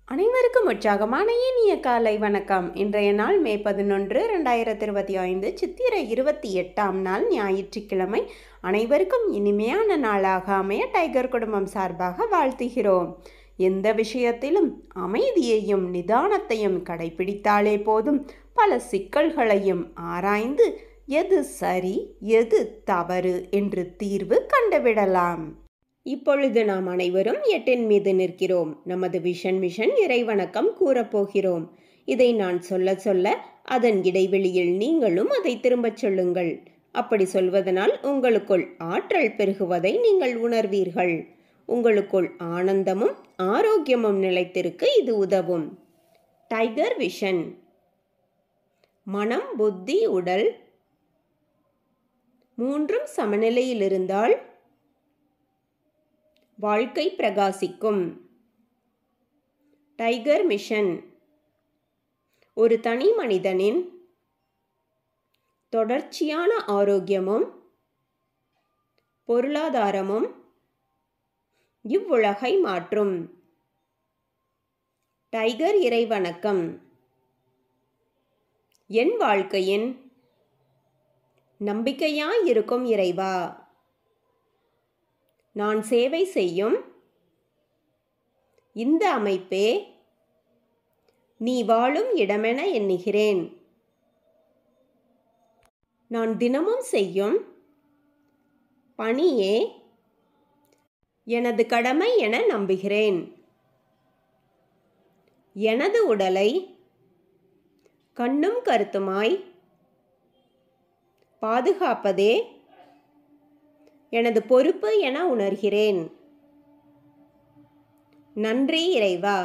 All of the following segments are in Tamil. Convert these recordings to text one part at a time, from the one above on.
அனைவருக்கும் உற்சாகமான இனிய காலை வணக்கம். இன்றைய நாள் மே 11, 2025 சித்திரை 28ஆம் நாள் ஞாயிற்றுக்கிழமை. அனைவருக்கும் இனிமையான நாளாக அமைய டைகர் குடும்பம் சார்பாக வாழ்த்துகிறோம். எந்த விஷயத்திலும் அமைதியையும் நிதானத்தையும் கடைபிடித்தாலே போதும். பல சிக்கல்களையும் ஆராய்ந்து எது சரி எது தவறு என்று தீர்வு கண்டுவிடலாம். இப்பொழுது நாம் அனைவரும் 8 மீது நிற்கிறோம். நமது விஷன் இறைவணக்கம் கூறப்போகிறோம். இதை நான் சொல்ல சொல்ல அதன் இடைவெளியில் நீங்களும் அதை திரும்பச் சொல்லுங்கள். அப்படி சொல்வதனால் உங்களுக்குள் ஆற்றல் பெருகுவதை நீங்கள் உணர்வீர்கள். உங்களுக்குள் ஆனந்தமும் ஆரோக்கியமும் நிலைத்திருக்க இது உதவும். Tiger vision. மனம், புத்தி, உடல் மூன்றும் சமநிலையில் இருந்தால் வாழ்க்கை பிரகாசிக்கும். Tiger mission. ஒரு தனி மனிதனின் தொடர்ச்சியான ஆரோக்கியமும் பொருளாதாரமும் இவ்வுலகை மாற்றும். டைகர் இறைவணக்கம். என் வாழ்க்கையின் நம்பிக்கையாயிருக்கும் இறைவா, நான் சேவை செய்யும் இந்த அமைப்பே நீ வாழும் இடமென எண்ணுகிறேன். நான் தினமும் செய்யும் பணியே எனது கடமை என நம்புகிறேன். எனது உடலை கண்ணும் கருத்துமாய் பாதுகாப்பதே எனது பொறுப்பு என உணர்கிறேன். நன்றி இறைவா.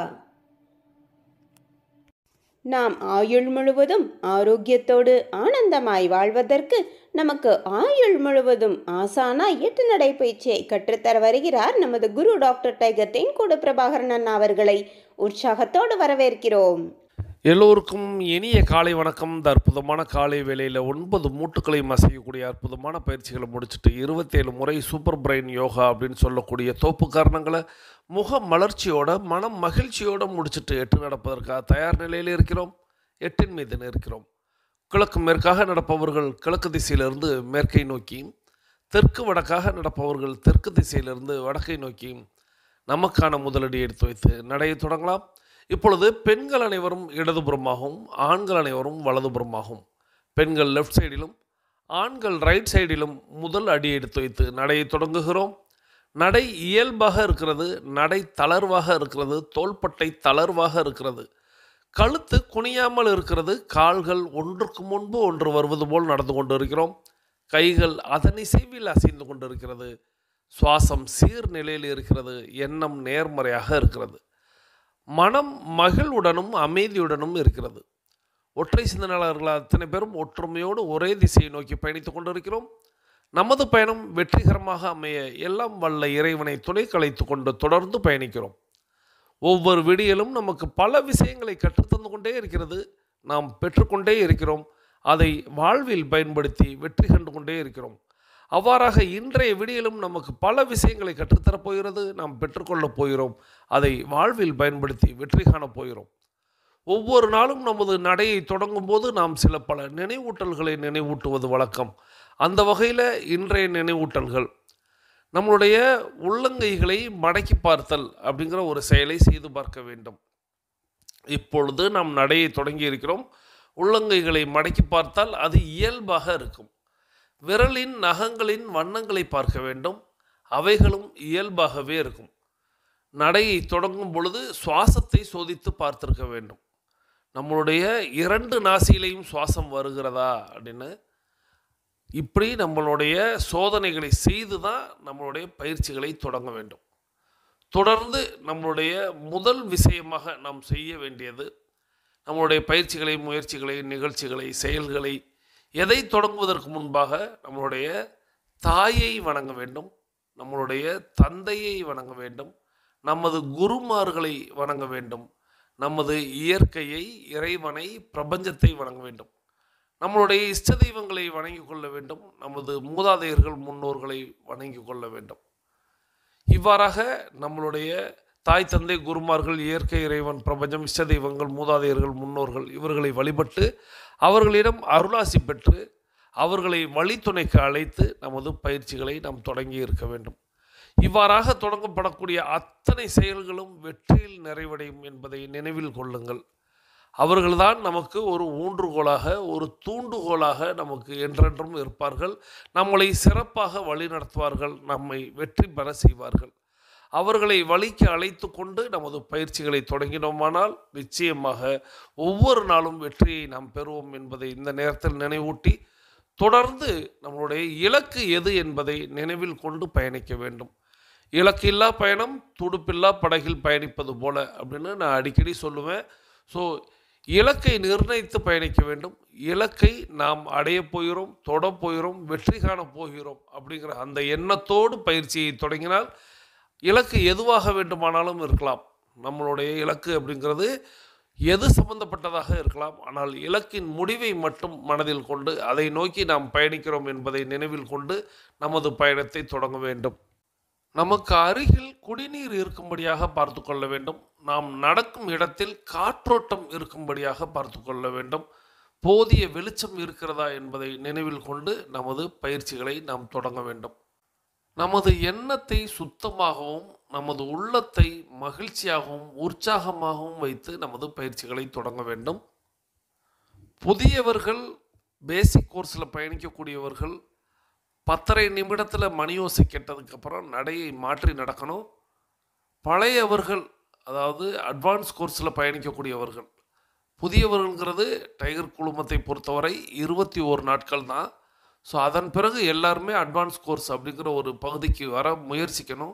நாம் ஆயுள் முழுவதும் ஆரோக்கியத்தோடு ஆனந்தமாய் வாழ்வதற்கு நமக்கு ஆயுள் முழுவதும் ஆசானாய் 8 நடைப்பயிற்சியை கற்றுத்தர வருகிறார் நமது குரு டாக்டர் டைகர் தேன்கூடு பிரபாகரன் அண்ணா அவர்களை உற்சாகத்தோடு வரவேற்கிறோம். எல்லோருக்கும் இனிய காலை வணக்கம். இந்த அற்புதமான காலை வேளையில் 9 மூட்டுக்களையும் அசையக்கூடிய அற்புதமான பயிற்சிகளை முடிச்சுட்டு 27 முறை சூப்பர் பிரெயின் யோகா அப்படின்னு சொல்லக்கூடிய தோப்பு காரணங்களை முக மலர்ச்சியோட மனம் மகிழ்ச்சியோடு முடிச்சுட்டு 8 நடப்பதற்காக தயார் நிலையில் இருக்கிறோம். 8 மீது இருக்கிறோம். கிழக்கு மேற்காக நடப்பவர்கள் கிழக்கு திசையிலிருந்து மேற்கை நோக்கியும், தெற்கு வடக்காக நடப்பவர்கள் தெற்கு திசையிலிருந்து வடக்கை நோக்கியும் நமக்கான முதலடி எடுத்து வைத்து நடையை தொடங்கலாம். இப்பொழுது பெண்கள் அனைவரும் இடதுபுறமாகவும் ஆண்கள் அனைவரும் வலதுபுறமாகவும், பெண்கள் லெஃப்ட் சைடிலும் ஆண்கள் ரைட் சைடிலும் முதல் அடி எடுத்து வைத்து நடையை தொடங்குகிறோம். நடை இயல்பாக இருக்கிறது, நடை தளர்வாக இருக்கிறது, தோள்பட்டை தளர்வாக இருக்கிறது, கழுத்து குனியாமல் இருக்கிறது, கால்கள் ஒன்றுக்கு முன்பு ஒன்று வருவது போல் நடந்து கொண்டு இருக்கிறோம். கைகள் அதன் இசைவில் அசைந்து கொண்டிருக்கிறது. சுவாசம் சீர்நிலையில் இருக்கிறது. எண்ணம் நேர்மறையாக இருக்கிறது. மனம் மகிழ்வுடனும் அமைதியுடனும் இருக்கிறது. ஒற்றை சிந்தனையாளர்கள் அத்தனை பேரும் ஒற்றுமையோடு ஒரே திசையை நோக்கி பயணித்துக் கொண்டிருக்கிறோம். நமது பயணம் வெற்றிகரமாக அமைய எல்லாம் வல்ல இறைவனை துணை கலைத்து கொண்டு தொடர்ந்து பயணிக்கிறோம். ஒவ்வொரு விடியலும் நமக்கு பல விஷயங்களை கற்றுத்தந்து கொண்டே இருக்கிறது. நாம் பெற்றுக்கொண்டே இருக்கிறோம். அதை வாழ்வில் பயன்படுத்தி வெற்றி கண்டு கொண்டே இருக்கிறோம். அவ்வாறாக இன்றைய விடியலும் நமக்கு பல விஷயங்களை கற்றுத்தரப் போகிறது. நாம் பெற்றுக்கொள்ளப் போகிறோம். அதை வாழ்வில் பயன்படுத்தி வெற்றி காணப் போகிறோம். ஒவ்வொரு நாளும் நமது நடையை தொடங்கும் போது நாம் சில பல நினைவூட்டல்களை நினைவூட்டுவது வழக்கம். அந்த வகையில் இன்றைய நினைவூட்டல்கள், நம்மளுடைய உள்ளங்கைகளை மடக்கி பார்த்தல் அப்படிங்கிற ஒரு செயலை செய்து பார்க்க வேண்டும். இப்பொழுது நாம் நடையை தொடங்கி இருக்கிறோம். உள்ளங்கைகளை மடக்கி பார்த்தால் அது இயல்பாக இருக்கும். விரலின் நகங்களின் வண்ணங்களை பார்க்க வேண்டும். அவைகளும் இயல்பாகவே இருக்கும். நடையை தொடங்கும் பொழுது சுவாசத்தை சோதித்து பார்த்திருக்க வேண்டும். நம்மளுடைய 2 நாசியிலையும் சுவாசம் வருகிறதா அப்படின்னு இப்படி நம்மளுடைய சோதனைகளை செய்து தான் நம்மளுடைய பயிற்சிகளை தொடங்க வேண்டும். தொடர்ந்து நம்மளுடைய முதல் விஷயமாக நாம் செய்ய வேண்டியது, நம்மளுடைய பயிற்சிகளை, முயற்சிகளை, நிகழ்ச்சிகளை, செயல்களை எதை தொடங்குவதற்கு முன்பாக நம்மளுடைய தாயை வணங்க வேண்டும், நம்மளுடைய தந்தையை வணங்க வேண்டும், நமது குருமார்களை வணங்க வேண்டும், நமது இயற்கையை, இறைவனை, பிரபஞ்சத்தை வணங்க வேண்டும், நம்மளுடைய இஷ்ட தெய்வங்களை வணங்கி கொள்ள வேண்டும், நமது மூதாதையர்கள் முன்னோர்களை வணங்கி கொள்ள வேண்டும். இவ்வாறாக நம்மளுடைய தாய் தந்தை குருமார்கள், இயற்கை இறைவன், பிரபஞ்சம், இஷ்ட தெய்வங்கள், மூதாதையர்கள், முன்னோர்கள் இவர்களை வழிபட்டு அவர்களிடம் அருளாசி பெற்று அவர்களை வழித்துணைக்கு அழைத்து நமது பயிற்சிகளை நாம் தொடங்கி இருக்க வேண்டும். இவ்வாறாக தொடங்கப்படக்கூடிய அத்தனை செயல்களும் வெற்றியில் நிறைவடையும் என்பதை நினைவில் கொள்ளுங்கள். அவர்கள்தான் நமக்கு ஒரு ஊன்றுகோலாக, ஒரு தூண்டுகோலாக நமக்கு என்றென்றும் இருப்பார்கள். நம்மளை சிறப்பாக வழிநடத்துவார்கள், நம்மை வெற்றி பெற செய்வார்கள். அவர்களை வழிக்கு அழைத்து கொண்டு நமது பயிற்சிகளை தொடங்கினோமானால் நிச்சயமாக ஒவ்வொரு நாளும் வெற்றியை நாம் பெறுவோம் என்பதை இந்த நேரத்தில் நினைவூட்டி, தொடர்ந்து நம்மளுடைய இலக்கு எது என்பதை நினைவில் கொண்டு பயணிக்க வேண்டும். இலக்கில்லா பயணம் துடுப்பில்லா படகில் பயணிப்பது போல அப்படின்னு நான் அடிக்கடி சொல்லுவேன். ஸோ இலக்கை நிர்ணயித்து பயணிக்க வேண்டும். இலக்கை நாம் அடைய போகிறோம், தொட போகிறோம், வெற்றி காண போகிறோம் அப்படிங்கிற அந்த எண்ணத்தோடு பயிற்சியை தொடங்கினால் இலக்கு எதுவாக வேண்டுமானாலும் இருக்கலாம். நம்மளுடைய இலக்கு அப்படிங்கிறது எது சம்பந்தப்பட்டதாக இருக்கலாம். ஆனால் இலக்கின் முடிவை மட்டும் மனதில் கொண்டு அதை நோக்கி நாம் பயணிக்கிறோம் என்பதை நினைவில் கொண்டு நமது பயணத்தை தொடங்க வேண்டும். நமக்கு அருகில் குடிநீர் இருக்கும்படியாக பார்த்து கொள்ள வேண்டும். நாம் நடக்கும் இடத்தில் காற்றோட்டம் இருக்கும்படியாக பார்த்து கொள்ள வேண்டும். போதிய வெளிச்சம் இருக்கிறதா என்பதை நினைவில் கொண்டு நமது பயிற்சிகளை நாம் தொடங்க வேண்டும். நமது எண்ணத்தை சுத்தமாகவும் நமது உள்ளத்தை மகிழ்ச்சியாகவும் உற்சாகமாகவும் வைத்து நமது பயிற்சிகளை தொடங்க வேண்டும். புதியவர்கள், பேசிக் கோர்ஸில் பயணிக்கக்கூடியவர்கள் 10:30 நிமிடத்தில் மணியோசை கேட்டதுக்கப்புறம் நடையை மாற்றி நடக்கணும். பழையவர்கள், அதாவது அட்வான்ஸ் கோர்ஸில் பயணிக்கக்கூடியவர்கள், புதியவர்கள்ங்கிறது டைகர் குழுமத்தை பொறுத்தவரை 21 நாட்கள் தான். ஸோ அதன் பிறகு எல்லாருமே அட்வான்ஸ் கோர்ஸ் அப்படிங்கிற ஒரு பகுதிக்கு வர முயற்சிக்கணும்.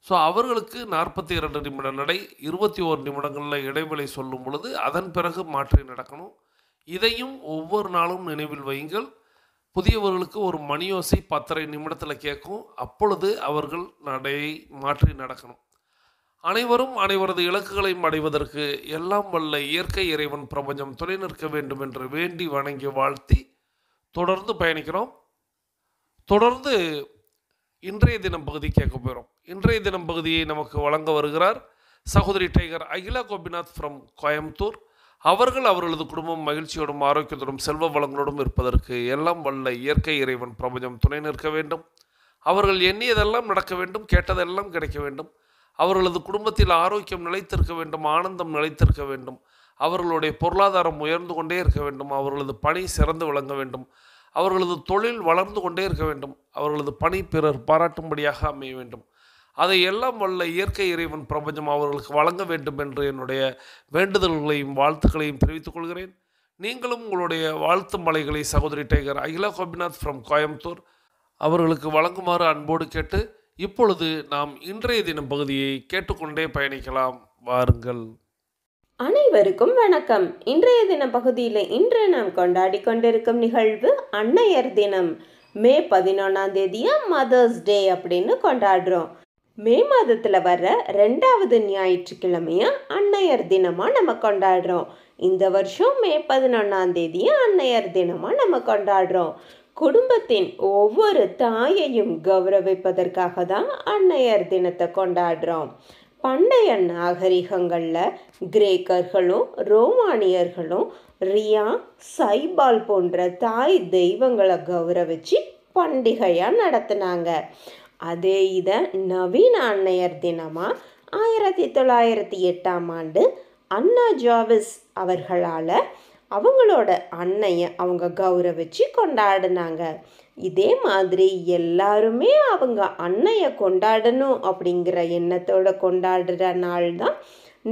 ஸோ அவர்களுக்கு 42 நிமிட நடை, 21 நிமிடங்களில் இடைவெளி சொல்லும் பொழுது அதன் பிறகு மாற்றி நடக்கணும். இதையும் ஒவ்வொரு நாளும் நினைவில் வையுங்கள். புதியவர்களுக்கு ஒரு மணியோசை 10:30 நிமிடத்தில் கேட்கும். அப்பொழுது அவர்கள் நடையை மாற்றி நடக்கணும். அனைவரும் அனைவரது இலக்குகளையும் அடைவதற்கு எல்லாம் வல்ல இயற்கை இறைவன் பிரபஞ்சம் துணை நிற்க வேண்டும் என்று வேண்டி வணங்கி வாழ்த்தி தொடர்ந்து பயணிக்கிறோம். தொடர்ந்து இன்றைய தினம் பகுதி கேட்க போகிறோம். இன்றைய தினம் பகுதியை நமக்கு வழங்க வருகிறார் சகோதரி டைகர் அகிலா கோபிநாத் ஃப்ரம் கோயம்புத்தூர். அவர்கள் அவர்களது குடும்பம் மகிழ்ச்சியோடும் ஆரோக்கியத்தோடும் செல்வ வளங்களோடும் இருப்பதற்கு எல்லாம் வல்ல இயற்கை இறைவன் பிரபஞ்சம் துணை நிற்க வேண்டும். அவர்கள் எண்ணியதெல்லாம் நடக்க வேண்டும், கேட்டதெல்லாம் கிடைக்க வேண்டும். அவர்களது குடும்பத்தில் ஆரோக்கியம் நிலைத்திருக்க வேண்டும், ஆனந்தம் நிலைத்திருக்க வேண்டும். அவர்களுடைய பொருளாதாரம் உயர்ந்து கொண்டே இருக்க வேண்டும். அவர்களது பணி சிறந்து விளங்க வேண்டும். அவர்களது தொழில் வளர்ந்து கொண்டே இருக்க வேண்டும். அவர்களது பணி பிறர் பாராட்டும்படியாக அமைய வேண்டும். அதை எல்லாம் வல்ல இயற்கை இறைவன் பிரபஞ்சம் அவர்களுக்கு வழங்க வேண்டும் என்று என்னுடைய வேண்டுதல்களையும் வாழ்த்துக்களையும் தெரிவித்துக் கொள்கிறேன். நீங்களும் உங்களுடைய வாழ்த்து மலைகளை சகோதரி டைகர் அகிலா கோபிநாத் ஃப்ரம் கோயம்புத்தூர் அவர்களுக்கு வழங்குமாறு அன்போடு கேட்டு, இப்பொழுது நாம் இன்றைய தினம் பகுதியை கேட்டுக்கொண்டே பயணிக்கலாம். வாருங்கள். அனைவருக்கும் வணக்கம். இன்றைய தின பகுதியில் இன்று நாம் கொண்டாடி கொண்டிருக்கும் நிகழ்வு அன்னையர் தினம். மே 11 மதர்ஸ் டே அப்படின்னு கொண்டாடுறோம். மே மாதத்தில் வர்ற 2வது ஞாயிற்றுக்கிழமைய அன்னையர் தினமாக நம்ம கொண்டாடுறோம். இந்த வருஷம் மே 11 அன்னையர் தினமாக நம்ம கொண்டாடுறோம். குடும்பத்தின் ஒவ்வொரு தாயையும் கௌரவிப்பதற்காக தான் அன்னையர் தினத்தை கொண்டாடுறோம். பண்டைய நாகரிகங்களில் கிரேக்கர்களும் ரோமானியர்களும் ரியா, சைபால் போன்ற தாய் தெய்வங்களை கௌரவிச்சு பண்டிகையாக நடத்தினாங்க. அதே இதை நவீன அன்னையர் தினமாக 1908ஆம் ஆண்டு அன்னா ஜாவிஸ் அவர்களால் அவங்களோட அன்னையை அவங்க கௌரவிச்சு கொண்டாடினாங்க. இதே மாதிரி எல்லாருமே அவங்க அன்னையை கொண்டாடணும் அப்படிங்கிற எண்ணத்தோட கொண்டாடுற நாள் தான்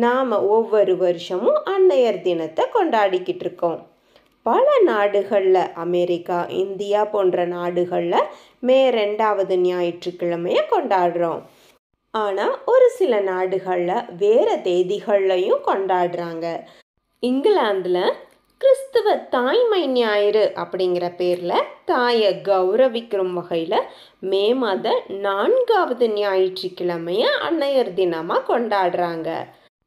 நாம் ஒவ்வொரு வருஷமும் அன்னையர் தினத்தை கொண்டாடிக்கிட்டு இருக்கோம். பல நாடுகளில், அமெரிக்கா, இந்தியா போன்ற நாடுகளில் மே 2வது ஞாயிற்றுக்கிழமையை கொண்டாடுறோம். ஆனால் ஒரு சில நாடுகளில் வேறு தேதிகள்லையும் கொண்டாடுறாங்க. இங்கிலாந்தில் கிறிஸ்துவ தாய்மை ஞாயிறு அப்படிங்கிற பேரில் தாயை கௌரவிக்கிற வகையில் மே மாத 4வது ஞாயிற்றுக்கிழமையை அன்னையர் தினமாக கொண்டாடுறாங்க.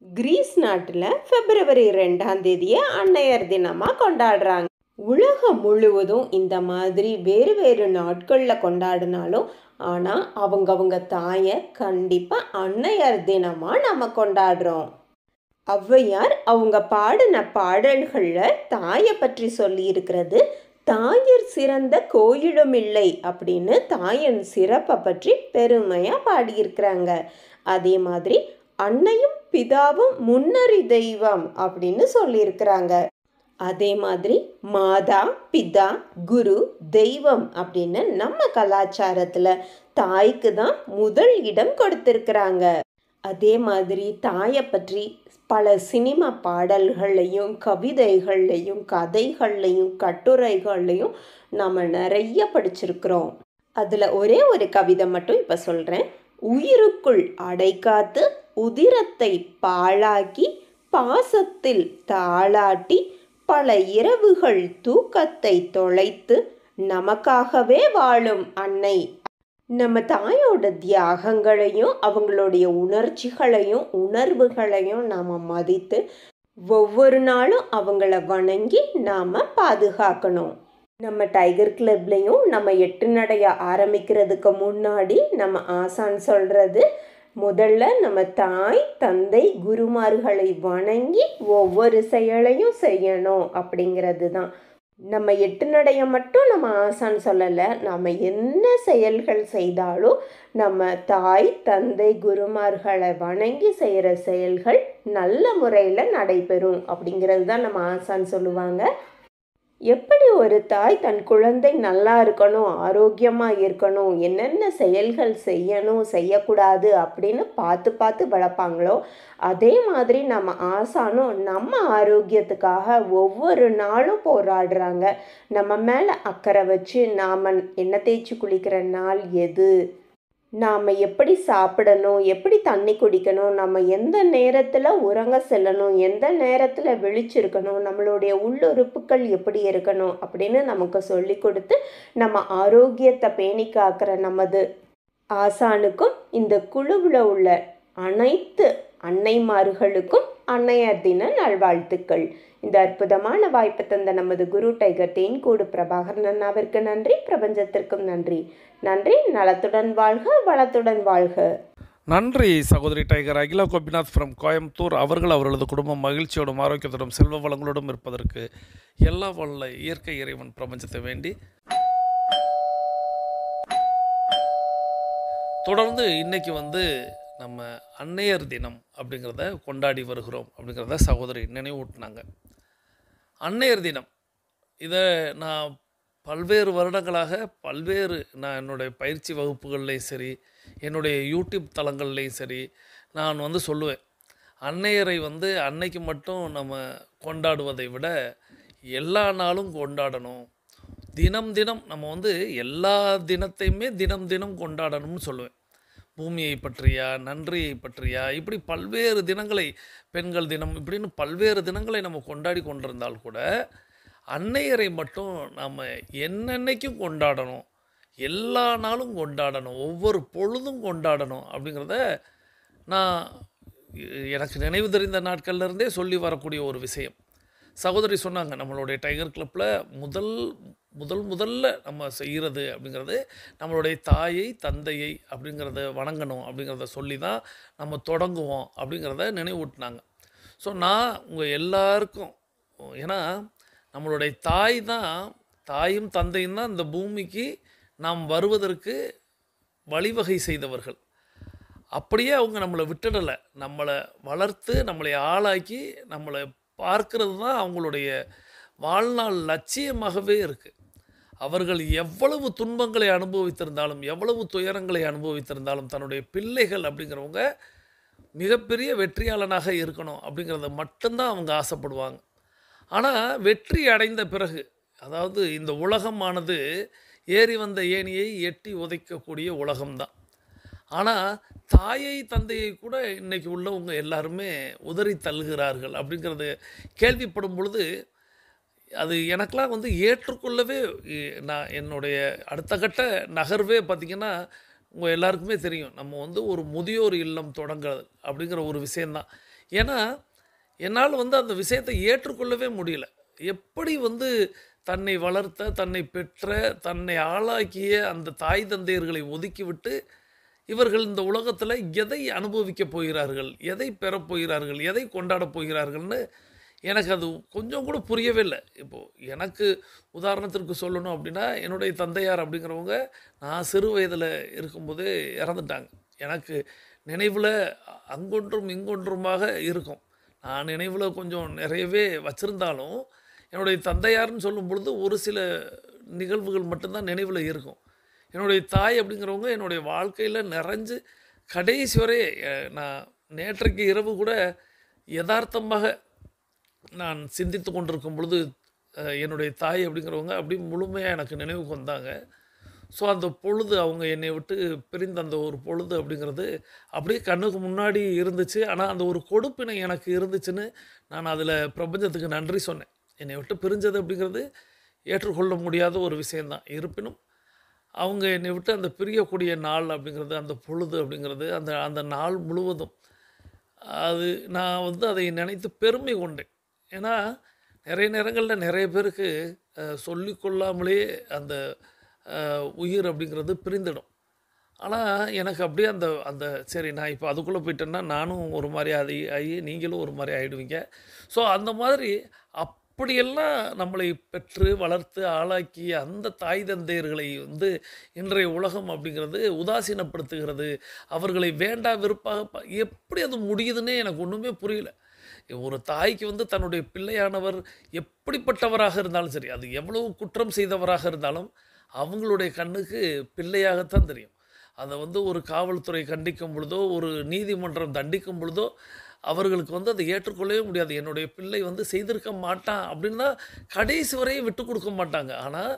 கிரீஸ் நாட்டில் பிப்ரவரி 2ஆம் தேதியை அன்னையர் தினமாக கொண்டாடுறாங்க. உலகம் முழுவதும் இந்த மாதிரி வேறு வேறு நாட்களில் கொண்டாடினாலும் ஆனால் அவங்கவங்க தாயை கண்டிப்பாக அன்னையர் தினமாக நம்ம கொண்டாடுறோம். ஔவையார் அவங்க பாடின பாடல்களில் தாயை பற்றி சொல்லியிருக்கிறது, தாயிற் சிறந்த கோயிலுமில்லை அப்படின்னு தாயின் சிறப்பை பற்றி பெருமையாக பாடியிருக்கிறாங்க. அதே மாதிரி அன்னையும் பிதாவும் முன்னறி தெய்வம் அப்படின்னு சொல்லியிருக்கிறாங்க. அதே மாதிரி மாதா பிதா குரு தெய்வம் அப்படின்னு நம்ம கலாச்சாரத்தில் தாய்க்கு தான் முதல் இடம் கொடுத்திருக்கிறாங்க. அதே மாதிரி தாயை பற்றி பல சினிமா பாடல்கள்லையும் கவிதைகள்லையும் கதைகள்லையும் கட்டுரைகள்லையும் நம்ம நிறைய படிச்சிருக்கிறோம். அதில் ஒரே ஒரு கவிதை மட்டும் இப்போ சொல்கிறேன். உயிருக்குள் அடைக்காத்து உதிரத்தை பாழாக்கி பாசத்தில் தாளாட்டி பல இரவுகள் தூக்கத்தை தொலைத்து நமக்காகவே வாழும் அன்னை. நம்ம தாயோட தியாகங்களையும் அவங்களுடைய உணர்ச்சிகளையும் உணர்வுகளையும் நாம் மதித்து ஒவ்வொரு நாளும் அவங்கள வணங்கி நாம் பாதுகாக்கணும். நம்ம டைகர் கிளப்லையும் நம்ம 8 நடைய ஆரம்பிக்கிறதுக்கு முன்னாடி நம்ம ஆசான் சொல்கிறது, முதல்ல நம்ம தாய் தந்தை குருமார்களை வணங்கி ஒவ்வொரு செயலையும் செய்யணும் அப்படிங்கிறது தான். நம்ம 8 நடைய மட்டும் நம்ம ஆசான் சொல்லலை, நம்ம என்ன செயல்கள் செய்தாலும் நம்ம தாய் தந்தை குருமார்களை வணங்கி செய்கிற செயல்கள் நல்ல முறையில் நடைபெறும் அப்படிங்கிறது தான் நம்ம ஆசான் சொல்லுவாங்க. எப்படி ஒரு தாய் தன் குழந்தை நல்லா இருக்கணும், ஆரோக்கியமாக இருக்கணும், என்னென்ன செயல்கள் செய்யணும் செய்யக்கூடாது அப்படின்னு பார்த்து பார்த்து வளர்ப்பாங்களோ, அதே மாதிரி நம்ம ஆசானும் நம்ம ஆரோக்கியத்துக்காக ஒவ்வொரு நாளும் போராடுறாங்க. நம்ம மேலே அக்கறை வச்சு நாம் எண்ணெய் தேய்ச்சி குளிக்கிற நாள் எது, நாம் எப்படி சாப்பிடணும், எப்படி தண்ணி குடிக்கணும், நம்ம எந்த நேரத்தில் உறங்க செல்லணும், எந்த நேரத்தில் விழிச்சிருக்கணும், நம்மளுடைய உள்ளுறுப்புகள் எப்படி இருக்கணும் அப்படின்னு நமக்கு சொல்லி கொடுத்து நம்ம ஆரோக்கியத்தை பேணி காக்கிற நமது ஆசானுக்கும் இந்த குழுவில் உள்ள அனைத்து அன்னைமார்களுக்கும் அன்னையர் தின நல்வாழ்த்துக்கள். இந்த அற்புதமான வாய்ப்பு தந்த நமது குரு டைகர் தேன்கூடு பிரபாகரன் அண்ணாவிற்கு நன்றி, பிரபஞ்சத்திற்கும் நன்றி. நன்றி. நலத்துடன் வாழ்க, வளத்துடன் வாழ்க. நன்றி சகோதரி டைகர் அகிலா கோபிநாத் ஃப்ரம் கோயம்புத்தூர் அவர்கள் அவர்களது குடும்பம் மகிழ்ச்சியோடும் ஆரோக்கியத்தோடும் செல்வ வளங்களோடும் இருப்பதற்கு எல்லா வல்ல இயற்கை இறைவன் பிரபஞ்சத்தை வேண்டி தொடர்ந்து இன்றைக்கி நம்ம அன்னையர் தினம் அப்படிங்கிறத கொண்டாடி வருகிறோம் அப்படிங்கிறத சகோதரி நினைவூட்டினாங்க. அன்னையர் தினம் இதை நான் பல்வேறு வருடங்களாக நான் என்னுடைய பயிற்சி வகுப்புகள்லேயும் சரி, என்னுடைய யூடியூப் தளங்கள்லேயும் சரி நான் சொல்லுவேன், அன்னையரை அன்னைக்கு மட்டும் நம்ம கொண்டாடுவதை விட எல்லா நாளும் கொண்டாடணும். தினம் தினம் நம்ம எல்லா தினத்தையுமே தினம் தினம் கொண்டாடணும்னு சொல்லுவேன். பூமியை பற்றியா, நன்றியை பற்றியா, இப்படி பல்வேறு தினங்களை, பெண்கள் தினம் இப்படின்னு பல்வேறு தினங்களை நம்ம கொண்டாடி கொண்டிருந்தால் கூட அன்னையரை மட்டும் நாம் என்னென்னைக்கும் கொண்டாடணும், எல்லா நாளும் கொண்டாடணும், ஒவ்வொரு பொழுதும் கொண்டாடணும் அப்படிங்கிறத நான் எனக்கு நினைவு தெரிந்த நாட்கள்லேருந்தே சொல்லி வரக்கூடிய ஒரு விஷயம். சகோதரி சொன்னாங்க, நம்மளுடைய டைகர் கிளப்பில் முதல்ல நம்ம செய்கிறது அப்படிங்கிறது நம்மளுடைய தாயை தந்தையை அப்படிங்கிறத வணங்கணும் அப்படிங்கிறத சொல்லி தான் நம்ம தொடங்குவோம் அப்படிங்கிறத நினைவூட்டினாங்க. ஸோ நான் உங்கள் எல்லாருக்கும், ஏன்னா நம்மளுடைய தாயும் தந்தையும் தான் இந்த பூமிக்கு நாம் வருவதற்கு வழிவகை செய்தவர்கள். அப்படியே அவங்க நம்மளை விட்டுடலை, நம்மளை வளர்த்து நம்மளை ஆளாக்கி நம்மளை பார்க்கறது தான் அவங்களுடைய வாழ்நாள் லட்சியமாகவே இருக்குது. அவர்கள் எவ்வளவு துன்பங்களை அனுபவித்திருந்தாலும், எவ்வளவு துயரங்களை அனுபவித்திருந்தாலும் தன்னுடைய பிள்ளைகள் அப்படிங்கிறவங்க மிகப்பெரிய வெற்றியாளனாக இருக்கணும் அப்படிங்கிறத மட்டும்தான் அவங்க ஆசைப்படுவாங்க. ஆனால் வெற்றி அடைந்த பிறகு, அதாவது இந்த உலகமானது ஏறி வந்த ஏணியை எட்டி உதைக்கக்கூடிய உலகம்தான். ஆனால் தாயை தந்தையை கூட இன்றைக்கி உள்ளவங்க எல்லாருமே உதறி தள்ளுகிறார்கள் அப்படிங்கிறது கேள்விப்படும் பொழுது அது எனக்கெலாம் ஏற்றுக்கொள்ளவே, நான் என்னுடைய அடுத்த கட்ட நகர்வே பார்த்திங்கன்னா உங்கள் எல்லாருக்குமே தெரியும், நம்ம ஒரு முதியோர் இல்லம் தொடங்குறது அப்படிங்கிற ஒரு விஷயந்தான். ஏன்னா என்னால் அந்த விஷயத்தை ஏற்றுக்கொள்ளவே முடியல. எப்படி தன்னை வளர்த்த, தன்னை பெற்ற, தன்னை ஆளாக்கிய அந்த தாய் தந்தையர்களை ஒதுக்கிவிட்டு இவர்கள் இந்த உலகத்தில் எதை அனுபவிக்கப் போகிறார்கள், எதை பெறப் போகிறார்கள், எதை கொண்டாடப் போகிறார்கள்னு எனக்கு அது கொஞ்சம் கூட புரியவே இல்லை. இப்போது எனக்கு உதாரணத்திற்கு சொல்லணும் அப்படின்னா, என்னுடைய தந்தையார் அப்படிங்கிறவங்க நான் சிறு வயதில் இருக்கும்போதே இறந்துட்டாங்க. எனக்கு நினைவில் அங்கொன்றும் இங்கொன்றுமாக இருக்கும். நான் நினைவில் கொஞ்சம் நிறையவே வச்சுருந்தாலும் என்னுடைய தந்தையார்னு சொல்லும் பொழுது ஒரு சில நிகழ்வுகள் மட்டும்தான் நினைவில் இருக்கும். என்னுடைய தாய் அப்படிங்கிறவங்க என்னுடைய வாழ்க்கையில் நிறைஞ்சு கடைசி வரை நான் நேற்றைக்கு இரவு கூட யதார்த்தமாக நான் சிந்தித்து கொண்டிருக்கும் பொழுது என்னுடைய தாய் அப்படிங்கிறவங்க அப்படி முழுமையாக எனக்கு நினைவுக்கு வந்தாங்க. ஸோ அந்த பொழுது அவங்க என்னை விட்டு பிரிந்த அந்த ஒரு பொழுது அப்படிங்கிறது அப்படியே கண்ணுக்கு முன்னாடி இருந்துச்சு. ஆனால் அந்த ஒரு கொடுப்பினை எனக்கு இருந்துச்சுன்னு நான் அதில் பிரபஞ்சத்துக்கு நன்றி சொன்னேன். என்னை விட்டு பிரிஞ்சது அப்படிங்கிறது ஏற்றுக்கொள்ள முடியாத ஒரு விஷயந்தான். இருப்பினும் அவங்க என்னை விட்டு அந்த பிரியக்கூடிய நாள் அப்படிங்கிறது, அந்த பொழுது அப்படிங்கிறது, அந்த அந்த நாள் முழுவதும் அது நான் வந்து அதை நினைத்து பெருமை கொண்டேன். ஏன்னா நிறைய நேரங்களில் நிறைய பேருக்கு சொல்லிக்கொள்ளாமலே அந்த உயிர் அப்படிங்கிறது பிரிந்துடும். ஆனால் எனக்கு அப்படியே அந்த அந்த சரி நான் இப்போ அதுக்குள்ளே போயிட்டேன்னா நானும் ஒரு மாதிரி ஆகி நீங்களும் ஒரு மாதிரி ஆகிடுவீங்க. ஸோ அந்த மாதிரி அப்படியெல்லாம் நம்மளை பெற்று வளர்த்து ஆளாக்கிய அந்த தாய் தந்தையர்களை வந்து இன்றைய உலகம் அப்படிங்கிறது உதாசீனப்படுத்துகிறது. அவர்களை வேண்டா வெறுப்பாக எப்படி அது முடியுதுன்னே எனக்கு ஒன்றுமே புரியல. ஒரு தாய்க்கு வந்து தன்னுடைய பிள்ளையானவர் எப்படிப்பட்டவராக இருந்தாலும் சரி, அது எவ்வளவு குற்றம் செய்தவராக இருந்தாலும் அவங்களுடைய கண்ணுக்கு பிள்ளையாகத்தான் தெரியும். அதை வந்து ஒரு காவல்துறை கண்டிக்கும் பொழுதோ, ஒரு நீதிமன்றம் தண்டிக்கும் பொழுதோ அவர்களுக்கு வந்து அதை ஏற்றுக்கொள்ளவே முடியாது. என்னுடைய பிள்ளை வந்து செய்திருக்க மாட்டான் அப்படின்னு தான் கடைசி வரையும் விட்டு கொடுக்க மாட்டாங்க. ஆனால்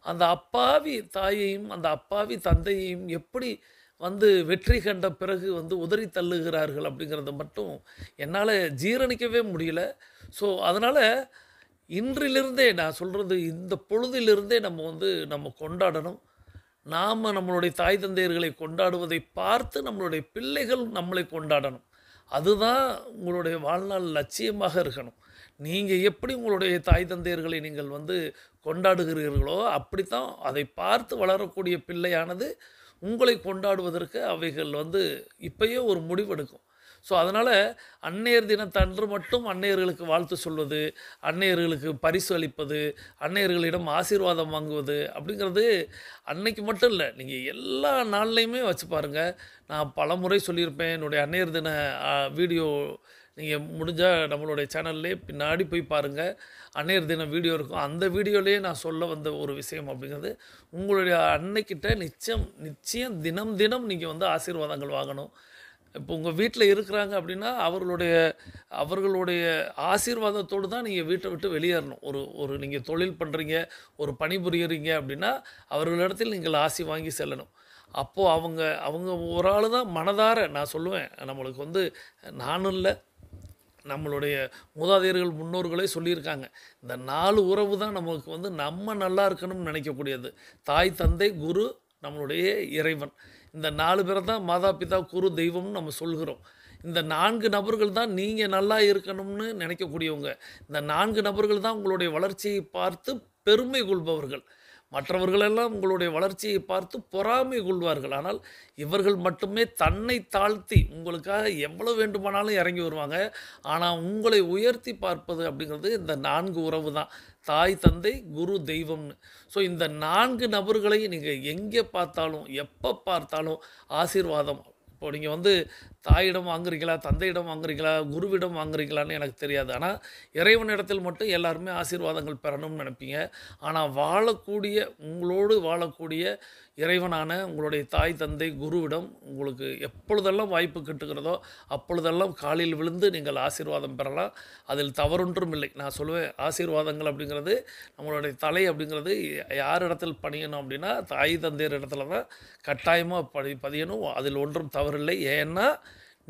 அந்த அப்பாவி தாயையும் அந்த அப்பாவி தந்தையையும் எப்படி வந்து வெற்றி கண்ட பிறகு வந்து உதறி தள்ளுகிறார்கள் அப்படிங்கிறத மட்டும் என்னால் ஜீரணிக்கவே முடியல. ஸோ அதனால் இன்றிலிருந்தே நான் சொல்கிறது, இந்த பொழுதிலிருந்தே நம்ம கொண்டாடணும். நாம் நம்மளுடைய தாய் தந்தையர்களை கொண்டாடுவதை பார்த்து நம்மளுடைய பிள்ளைகள் நம்மளை கொண்டாடணும். அதுதான் உங்களுடைய வாழ்நாள் லட்சியமாக இருக்கணும். நீங்கள் எப்படி உங்களுடைய தாய் தந்தையர்களை நீங்கள் வந்து கொண்டாடுகிறீர்களோ அப்படித்தான் அதை பார்த்து வளரக்கூடிய பிள்ளையானது உங்களை கொண்டாடுவதற்கு அவைகள் வந்து இப்பயே ஒரு முடிவெடுக்கும். ஸோ அதனால் அன்னையர் தினத்தன்று மட்டும் அன்னையர்களுக்கு வாழ்த்து சொல்வது, அன்னையர்களுக்கு பரிசு அளிப்பது, அன்னையர்களிடம் ஆசீர்வாதம் வாங்குவது அப்படிங்கிறது அன்னைக்கு மட்டும் இல்லை, நீங்கள் எல்லா நாள்லையுமே வச்சு பாருங்கள். நான் பல முறை சொல்லியிருப்பேன். என்னுடைய அன்னையர் தின வீடியோ நீங்கள் முடிஞ்சால் நம்மளுடைய சேனல்லே பின்னாடி போய் பாருங்கள். அன்னையர் தின வீடியோ இருக்கும். அந்த வீடியோலேயே நான் சொல்ல வந்த ஒரு விஷயம் அப்படிங்கிறது, உங்களுடைய அன்னைக்கிட்ட நிச்சயம் தினம் தினம் நீங்கள் வந்து ஆசீர்வாதங்கள் வாங்கணும். இப்போ உங்கள் வீட்டில் இருக்கிறாங்க அப்படின்னா அவர்களுடைய ஆசீர்வாதத்தோடு தான் நீங்கள் வீட்டை விட்டு வெளியேறணும். ஒரு நீங்கள் தொழில் பண்ணுறீங்க, ஒரு பணிபுரியுறீங்க அப்படின்னா அவர்களிடத்தில் நீங்கள் ஆசி வாங்கி செல்லணும். அப்போது அவங்க ஒரு ஆள் தான் மனதார நான் சொல்லுவேன். நம்மளுக்கு வந்து நானும் இல்லை, நம்மளுடைய மூதாதையர்கள் முன்னோர்களே சொல்லியிருக்காங்க. இந்த 4 உறவு தான் நமக்கு வந்து நம்ம நல்லா இருக்கணும்னு நினைக்கக்கூடியது. தாய், தந்தை, குரு, நம்மளுடைய இறைவன். இந்த 4 பேரை தான் மாதா, பிதா, குரு, தெய்வம்னு நம்ம சொல்கிறோம். இந்த 4 நபர்கள் தான் நீங்கள் நல்லா இருக்கணும்னு நினைக்கக்கூடியவங்க. இந்த 4 நபர்கள் தான் உங்களுடைய வளர்ச்சியை பார்த்து பெருமை கொள்பவர்கள். மற்றவர்களெல்லாம் உங்களுடைய வளர்ச்சியை பார்த்து பொறாமை கொள்வார்கள். ஆனால் இவர்கள் மட்டுமே தன்னை தாழ்த்தி உங்களுக்காக எவ்வளோ வேண்டுமானாலும் இறங்கி வருவாங்க. ஆனால் உங்களை உயர்த்தி பார்ப்பது அப்படிங்கிறது இந்த 4 உறவு தான். தாய், தந்தை, குரு, தெய்வம்னு. ஸோ இந்த 4 நபர்களை நீங்கள் எங்கே பார்த்தாலும் எப்போ பார்த்தாலும் ஆசீர்வாதம். இப்போ நீங்கள் வந்து தாயிடம் வாங்குறீங்களா, தந்தையிடம் வாங்குறீங்களா, குருவிடம் வாங்குறீங்களான்னு எனக்கு தெரியாது. ஆனால் இறைவனிடத்தில் மட்டும் எல்லாருமே ஆசீர்வாதங்கள் பெறணும்னு நினைப்பீங்க. ஆனால் உங்களோடு வாழக்கூடிய இறைவனான உங்களுடைய தாய், தந்தை, குருவிடம் உங்களுக்கு எப்பொழுதெல்லாம் வாய்ப்பு கிட்டுகிறதோ அப்பொழுதெல்லாம் காலில் விழுந்து நீங்கள் ஆசீர்வாதம் பெறலாம். அதில் தவறொன்றும் இல்லை. நான் சொல்லுவேன், ஆசீர்வாதங்கள் அப்படிங்கிறது நம்மளுடைய தலை அப்படிங்கிறது யார் இடத்தில் பணியணும் அப்படின்னா தாய் தந்தையர் இடத்துல தான் கட்டாயமாக பதியணும். அதில் ஒன்றும் தவறில்லை. ஏன்னா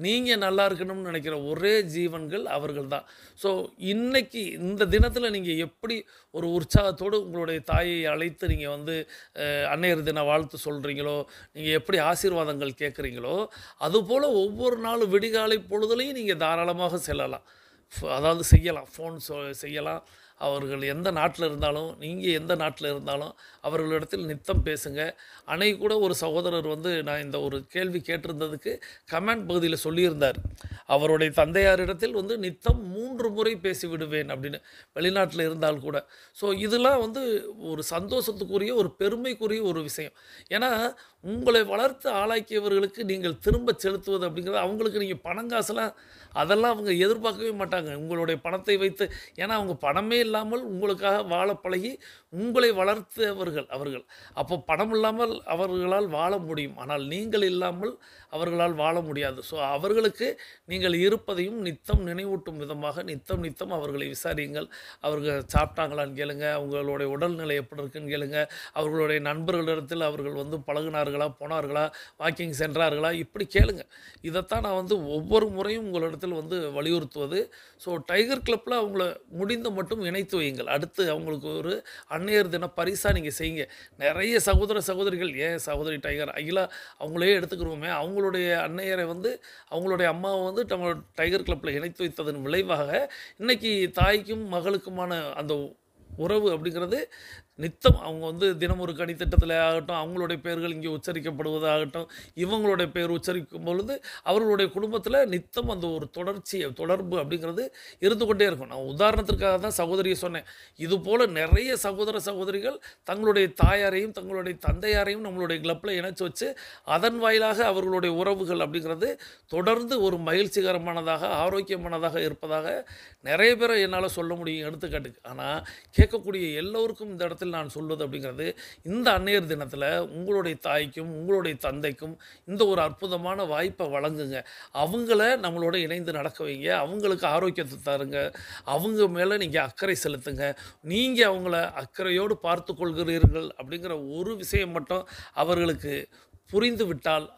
நீங்கள் நல்லா இருக்கணும்னு நினைக்கிற ஒரே ஜீவன்கள் அவர்கள் தான். ஸோ இன்றைக்கி இந்த தினத்தில் நீங்கள் எப்படி ஒரு உற்சாகத்தோடு உங்களுடைய தாயை அழைத்து நீங்கள் வந்து அன்னையர் தின வாழ்த்து சொல்கிறீங்களோ, நீங்கள் எப்படி ஆசீர்வாதங்கள் கேட்குறீங்களோ, அதுபோல் ஒவ்வொரு நாளும் விடிகாலை பொழுதுலையும் நீங்கள் தாராளமாக செல்லலாம். அதாவது செய்யலாம், ஃபோன் செய்யலாம். அவர்கள் எந்த நாட்டில் இருந்தாலும், நீங்கள் எந்த நாட்டில் இருந்தாலும் அவர்களிடத்தில் நித்தம் பேசுங்க. அன்னைக்கு கூட ஒரு சகோதரர் வந்து நான் இந்த ஒரு கேள்வி கேட்டிருந்ததுக்கு கமெண்ட் பகுதியில் சொல்லியிருந்தார். அவருடைய தந்தையாரிடத்தில் வந்து நித்தம் 3 முறை பேசி விடுவேன் அப்படின்னு, வெளிநாட்டில் இருந்தால் கூட. ஸோ இதெல்லாம் வந்து ஒரு சந்தோஷத்துக்குரிய, ஒரு பெருமைக்குரிய ஒரு விஷயம். ஏன்னா உங்களை வளர்த்து ஆளாக்கியவர்களுக்கு நீங்கள் திரும்ப செலுத்துவது அப்படிங்கிறது, அவங்களுக்கு நீங்கள் பணங்காசெல்லாம் அதெல்லாம் அவங்க எதிர்பார்க்கவே மாட்டாங்க. உங்களுடைய பணத்தை வைத்து, ஏன்னா அவங்க பணமே இல்லாமல் உங்களுக்காக வாழ பழகி உங்களை வளர்த்தவர்கள் அவர்கள். அப்போ பணம் இல்லாமல் அவர்களால் வாழ முடியும். ஆனால் நீங்கள் இல்லாமல் அவர்களால் வாழ முடியாது. ஸோ அவர்களுக்கு நீங்கள் இருப்பதையும் நித்தம் நினைவூட்டும் விதமாக நித்தம் நித்தம் அவர்களை விசாரியுங்கள். அவர்கள் சாப்பிட்டாங்களான்னு கேளுங்க, அவங்களுடைய உடல்நிலை எப்படி இருக்குன்னு கேளுங்க, அவர்களுடைய நண்பர்களிடத்தில் அவர்கள் வந்து பழகுனார்களா, போனார்களா, வாக்கிங் சென்றார்களா, இப்படி கேளுங்க. இதைத்தான் நான் வந்து ஒவ்வொரு முறையும் உங்களிடத்தில் வந்து வலியுறுத்துவது. ஸோ டைகர் கிளப்பில் அவங்கள முடிந்த மட்டும் இணைத்து வையுங்கள். அடுத்து அவங்களுக்கு ஒரு அன்னையர் தின பரிசாக நீங்கள் செய்யுங்க. நிறைய சகோதர சகோதரிகள், ஏன் சகோதரி டைகர் அகிலா அவங்களே எடுத்துக்கிறோமே, அவங்களுடைய அன்னையரை வந்து அவங்களுடைய அம்மாவை வந்து நம்ம டைகர் கிளப்பில் இணைத்து வைத்ததன் விளைவாக இன்னைக்கு தாய்க்கும் மகளுக்குமான அந்த உறவு அப்படிங்கிறது நித்தம் அவங்க வந்து தினம் ஒரு கனி திட்டத்தில் ஆகட்டும், அவங்களுடைய பெயர்கள் இங்கே உச்சரிக்கப்படுவதாகட்டும், இவங்களுடைய பெயர் உச்சரிக்கும் பொழுது அவர்களுடைய குடும்பத்தில் நித்தம் அந்த ஒரு தொடர்பு அப்படிங்கிறது இருந்து கொண்டே இருக்கும். நான் உதாரணத்திற்காக தான் சகோதரியை சொன்னேன். இதுபோல் நிறைய சகோதர சகோதரிகள் தங்களுடைய தாயாரையும் தங்களுடைய தந்தையாரையும் நம்மளுடைய கிளப்பில் இணைச்சி வச்சு அதன் வாயிலாக அவர்களுடைய உறவுகள் அப்படிங்கிறது தொடர்ந்து ஒரு மகிழ்ச்சிகரமானதாக, ஆரோக்கியமானதாக இருப்பதாக நிறைய பேரை என்னால் சொல்ல முடியும் எடுத்துக்காட்டுக்கு. ஆனால் கேட்கக்கூடிய எல்லோருக்கும் இந்த இடத்துல நான் சொல்வது அப்படிங்கிறது, இந்த அன்னையர் தினத்தில் உங்களுடைய தாய்க்கும் உங்களுடைய தந்தைக்கும் இந்த ஒரு அற்புதமான வாய்ப்பை வழங்குங்க. அவங்கள நம்மளோட இணைந்து நடக்க வைங்க. அவங்களுக்கு ஆரோக்கியத்தை தருங்க. அவங்க மேலே நீங்கள் அக்கறை செலுத்துங்க. நீங்கள் அவங்கள அக்கறையோடு பார்த்து கொள்கிறீர்கள் அப்படிங்கிற ஒரு விஷயம் மட்டும் அவர்களுக்கு புரிந்து விட்டால்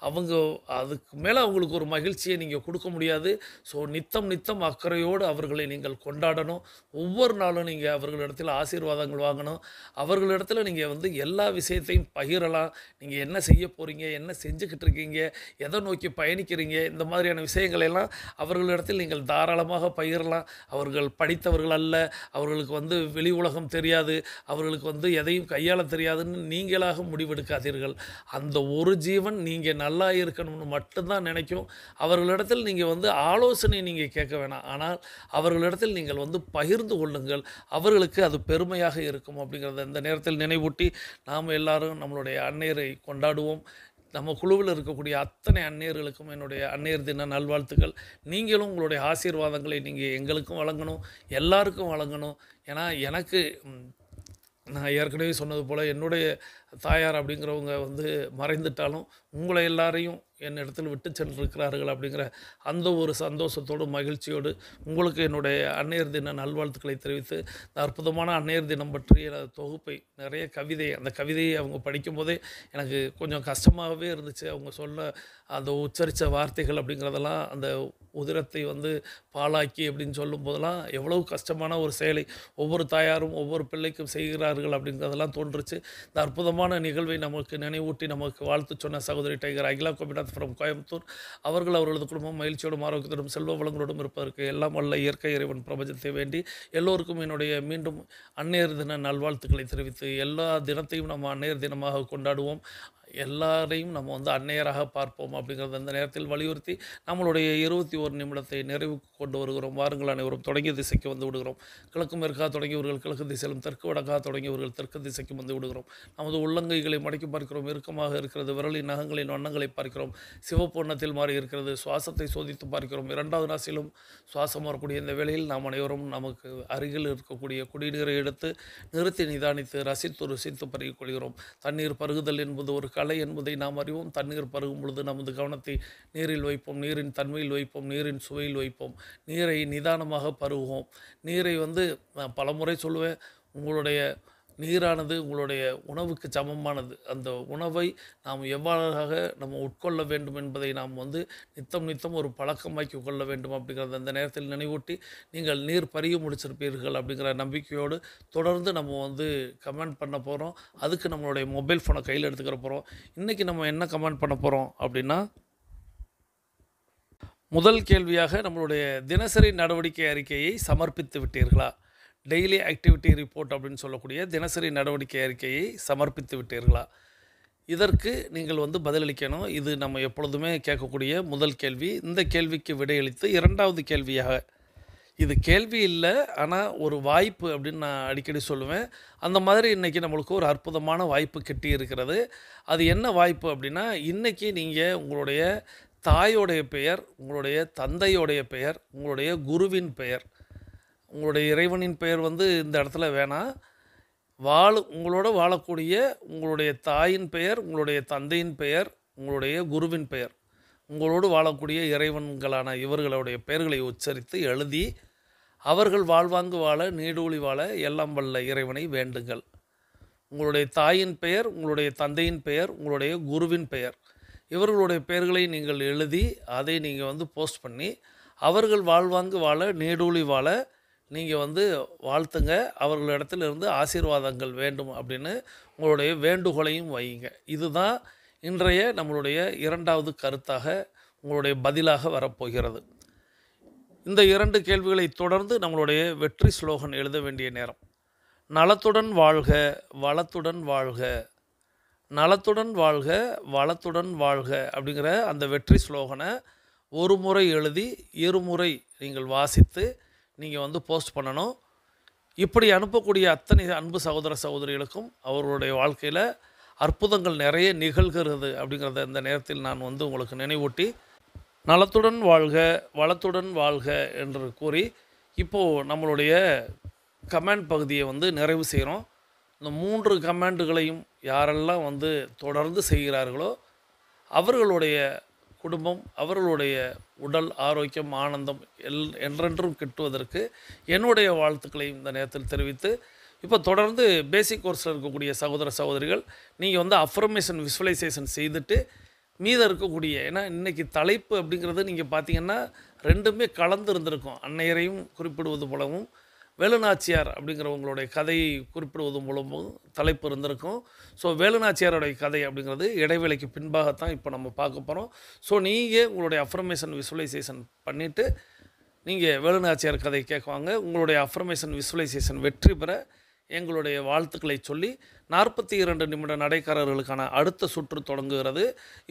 அவங்க அதுக்கு மேலே அவங்களுக்கு ஒரு மகிழ்ச்சியை நீங்கள் கொடுக்க முடியாது. ஸோ நித்தம் நித்தம் அக்கறையோடு அவர்களை நீங்கள் கொண்டாடணும். ஒவ்வொரு நாளும் நீங்கள் அவர்களிடத்தில் ஆசீர்வாதங்கள் வாங்கணும். அவர்களிடத்தில் நீங்கள் வந்து எல்லா விஷயத்தையும் பகிரலாம். நீங்கள் என்ன செய்ய போகிறீங்க, என்ன செஞ்சுக்கிட்டு இருக்கீங்க, எதை நோக்கி பயணிக்கிறீங்க, இந்த மாதிரியான விஷயங்களெல்லாம் அவர்களிடத்தில் நீங்கள் தாராளமாக பகிரலாம். அவர்கள் படித்தவர்கள் அல்ல, அவர்களுக்கு வந்து வெளி உலகம் தெரியாது, அவர்களுக்கு வந்து எதையும் கையாள தெரியாதுன்னு நீங்களாக முடிவெடுக்காதீர்கள். அந்த ஒரு ஜீவன் நீங்கள் நல்லா இருக்கணும்னு மட்டும்தான் நினைக்கும். அவர்களிடத்தில் நீங்கள் வந்து ஆலோசனை நீங்கள் கேட்க வேணாம். ஆனால் அவர்களிடத்தில் நீங்கள் வந்து பகிர்ந்து கொள்ளுங்கள். அவர்களுக்கு அது பெருமையாக இருக்கும் அப்படிங்கிறத இந்த நேரத்தில் நினைவூட்டி நாம் எல்லாரும் நம்மளுடைய அன்னையரை கொண்டாடுவோம். நம்ம குழுவில் இருக்கக்கூடிய அத்தனை அன்னையர்களுக்கும் என்னுடைய அன்னையர் தின நல்வாழ்த்துக்கள். நீங்களும் உங்களுடைய ஆசீர்வாதங்களை நீங்கள் எங்களுக்கும் வழங்கணும், எல்லாருக்கும் வழங்கணும். ஏன்னா எனக்கு நான் ஏற்கனவே சொன்னது போல் என்னுடைய தாயார் அப்படிங்கிறவங்க வந்து மறைந்துட்டாலும் உங்களை எல்லாரையும் என்னிடத்தில் விட்டு சென்றிருக்கிறார்கள் அப்படிங்கிற அந்த ஒரு சந்தோஷத்தோடு மகிழ்ச்சியோடு உங்களுக்கு என்னுடைய அன்னையர் தின நல்வாழ்த்துக்களை தெரிவித்து, இந்த அற்புதமான அன்னையர் தினம் பற்றிய தொகுப்பை நிறைய அந்த கவிதையை அவங்க படிக்கும்போதே எனக்கு கொஞ்சம் கஷ்டமாகவே இருந்துச்சு. அவங்க சொல்ல அந்த உச்சரித்த வார்த்தைகள் அப்படிங்கிறதெல்லாம், அந்த உதிரத்தை வந்து பாலாக்கி அப்படின்னு சொல்லும் போதெல்லாம் எவ்வளவு கஷ்டமான ஒரு செயலை ஒவ்வொரு தாயாரும் ஒவ்வொரு பிள்ளைக்கும் செய்கிறார்கள் அப்படிங்கிறதெல்லாம் தோன்றுச்சு. இந்த அற்புதமான நிகழ்வை நமக்கு நினைவூட்டி நமக்கு வாழ்த்து சொன்ன சகோதரி டைகர் அகிலா கோபிநாத் ஃப்ரம் கோயம்புத்தூர் அவர்களது குடும்பம் மகிழ்ச்சியோடும் ஆரோக்கியத்தோடும் செல்வ வளங்களோடும் இருப்பதற்கு எல்லாம் வல்ல இயற்கை இறைவன் பிரபஞ்சத்தை வேண்டி எல்லோருக்கும் என்னுடைய மீண்டும் அன்னையர் தின நல்வாழ்த்துக்களை தெரிவித்து, எல்லா தினத்தையும் நம்ம அன்னையர் தினமாக கொண்டாடுவோம். எல்லாரையும் நம்ம வந்து அன்னையராக பார்ப்போம் அப்படிங்கிறத இந்த நேரத்தில் வலியுறுத்தி நம்மளுடைய 21 நிமிடத்தை நிறைவுக்கு கொண்டு வருகிறோம். வாருங்கள் அனைவரும் தொடங்கிய திசைக்கு வந்து விடுகிறோம். கிழக்கு மேற்காக தொடங்கியவர்கள் கிழக்கு திசையிலும், தெற்கு வடக்காக தொடங்கியவர்கள் தெற்கு திசைக்கு வந்து விடுகிறோம். நமது உள்ளங்கைகளை மடக்கி பார்க்கிறோம். இறுக்கமாக இருக்கிறது. விரலின் நகங்களின் வண்ணங்களை பார்க்கிறோம். சிவப்பு வண்ணத்தில் மாறி இருக்கிறது. சுவாசத்தை சோதித்து பார்க்கிறோம். 2வது நாசிலும் சுவாசம் வரக்கூடிய இந்த வேளையில் நாம் அனைவரும் நமக்கு அருகில் இருக்கக்கூடிய குடிநீரை எடுத்து நிறுத்தி நிதானித்து ருசித்து பருகிக் கொள்கிறோம். தண்ணீர் பருகுதல் என்பது ஒரு கலை என்பதை நாம் அறிவோம். தண்ணீர் பருகும் பொழுது நமது கவனத்தை நீரில் வைப்போம், நீரின் தன்மையில் வைப்போம், நீரின் சுவையில் வைப்போம், நீரை நிதானமாக பருகுவோம். நீரை வந்து நான் பலமுறை சொல்லுவேன், உங்களுடைய நீரானது உங்களுடைய உணவுக்கு சமமானது. அந்த உணவை நாம் எவ்வாறாக நம்ம உட்கொள்ள வேண்டும் என்பதை நாம் வந்து நித்தம் ஒரு பழக்கமாக்கி கொள்ள வேண்டும் அப்படிங்கிறத அந்த நேரத்தில் நினைவூட்டி, நீங்கள் நீர் பருகி முடிச்சிருப்பீர்கள் அப்படிங்கிற நம்பிக்கையோடு தொடர்ந்து நம்ம வந்து கமெண்ட் பண்ண போகிறோம். அதுக்கு நம்மளுடைய மொபைல் ஃபோனை கையில் எடுத்துக்கிற போகிறோம். இன்றைக்கி நம்ம என்ன கமெண்ட் பண்ண போகிறோம் அப்படின்னா, முதல் கேள்வியாக நம்மளுடைய தினசரி நடவடிக்கை அறிக்கையை சமர்ப்பித்து விட்டீர்களா? டெய்லி ஆக்டிவிட்டி ரிப்போர்ட் அப்படின்னு சொல்லக்கூடிய தினசரி நடவடிக்கை அறிக்கையை சமர்ப்பித்து விட்டீர்களா? இதற்கு நீங்கள் பதிலளிக்கணும். இது நம்ம எப்பொழுதுமே கேட்கக்கூடிய முதல் கேள்வி. இந்த கேள்விக்கு விடையளித்து இரண்டாவது கேள்வியாக, இது கேள்வி இல்லை, ஆனால் ஒரு வாய்ப்பு அப்படின்னு நான் அடிக்கடி சொல்லுவேன். அந்த மாதிரி இன்றைக்கி நம்மளுக்கு ஒரு அற்புதமான வாய்ப்பு கிட்டி இருக்கிறது. அது என்ன வாய்ப்பு அப்படின்னா, இன்றைக்கி நீங்கள் உங்களுடைய தாயோடைய பெயர், உங்களுடைய தந்தையோடைய பெயர், உங்களுடைய குருவின் பெயர், உங்களுடைய இறைவனின் பெயர் இந்த இடத்துல வேணாம். உங்களோட வாழக்கூடிய உங்களுடைய தாயின் பெயர், உங்களுடைய தந்தையின் பெயர், உங்களுடைய குருவின் பெயர், உங்களோடு வாழக்கூடிய இறைவன்களான இவர்களுடைய பெயர்களை உச்சரித்து எழுதி, அவர்கள் வாழ்வாங்கு வாழ நீடூழி வாழ எல்லாம் வல்ல இறைவனை வேண்டுங்கள். உங்களுடைய தாயின் பெயர், உங்களுடைய தந்தையின் பெயர், உங்களுடைய குருவின் பெயர், இவர்களுடைய பெயர்களை நீங்கள் எழுதி அதை நீங்கள் போஸ்ட் பண்ணி, அவர்கள் வாழ்வாங்கு வாழ நீடூழி வாழ நீங்கள் வாழ்த்துங்க. அவர்களிடத்திலிருந்து ஆசீர்வாதங்கள் வேண்டும் அப்படின்னு உங்களுடைய வேண்டுகோளையும் வையுங்க. இதுதான் இன்றைய நம்மளுடைய இரண்டாவது கருத்தாக உங்களுடைய பதிலாக வரப்போகிறது. இந்த 2 கேள்விகளை தொடர்ந்து நம்மளுடைய வெற்றி ஸ்லோகன் எழுத வேண்டிய நேரம். நலத்துடன் வாழ்க, வளத்துடன் வாழ்க. நலத்துடன் வாழ்க, வளத்துடன் வாழ்க அப்படிங்கிற அந்த வெற்றி ஸ்லோகனை ஒரு முறை எழுதி இருமுறை நீங்கள் வாசித்து நீங்கள் போஸ்ட் பண்ணணும். இப்படி அனுப்பக்கூடிய அத்தனை அன்பு சகோதர சகோதரிகளுக்கும் அவர்களுடைய வாழ்க்கையில் அற்புதங்கள் நிறைய நிகழ்கிறது அப்படிங்கிறத இந்த நேரத்தில் நான் உங்களுக்கு நினைவூட்டி, நலத்துடன் வாழ்க, வளத்துடன் வாழ்க என்று கூறி இப்போது நம்மளுடைய கமெண்ட் பகுதியை நிறைவு செய்கிறோம். இந்த 3 கமெண்டுகளையும் யாரெல்லாம் தொடர்ந்து செய்கிறார்களோ அவர்களுடைய குடும்பம், அவர்களுடைய உடல் ஆரோக்கியம், ஆனந்தம் என்றென்றும் கிட்டுவதற்கு என்னுடைய வாழ்த்துக்களை இந்த நேரத்தில் தெரிவித்து, இப்போ தொடர்ந்து பேசிக் கோர்ஸில் இருக்கக்கூடிய சகோதர சகோதரிகள் நீங்கள் அஃபர்மேஷன் விசுவலைசேஷன் செய்துட்டு மீதம் இருக்கக்கூடிய, ஏன்னா இன்றைக்கி தலைப்பு அப்படிங்கிறது நீங்கள் பார்த்தீங்கன்னா 2மே கலந்து இருந்திருக்கும். அன்னையரையும் குறிப்பிடுவது போலவும் வேலுநாச்சியார் அப்படிங்கிறவங்களுடைய கதையை குறிப்பிடுவது மூலமும் தலைப்பு இருந்திருக்கும். ஸோ வேலுநாச்சியாருடைய கதை அப்படிங்கிறது இடைவேளைக்கு பின்பாகத்தான் இப்போ நம்ம பார்க்க போகிறோம். ஸோ நீங்கள் உங்களுடைய அஃபர்மேஷன் விசுவலைசேஷன் பண்ணிவிட்டு நீங்கள் வேலுநாச்சியார் கதை கேட்குவாங்க. உங்களுடைய அஃபர்மேஷன் விசுவலைசேஷன் வெற்றி பெற எங்களுடைய வாழ்த்துக்களை சொல்லி 42 நிமிட நடைக்காரர்களுக்கான அடுத்த சுற்று தொடங்குகிறது.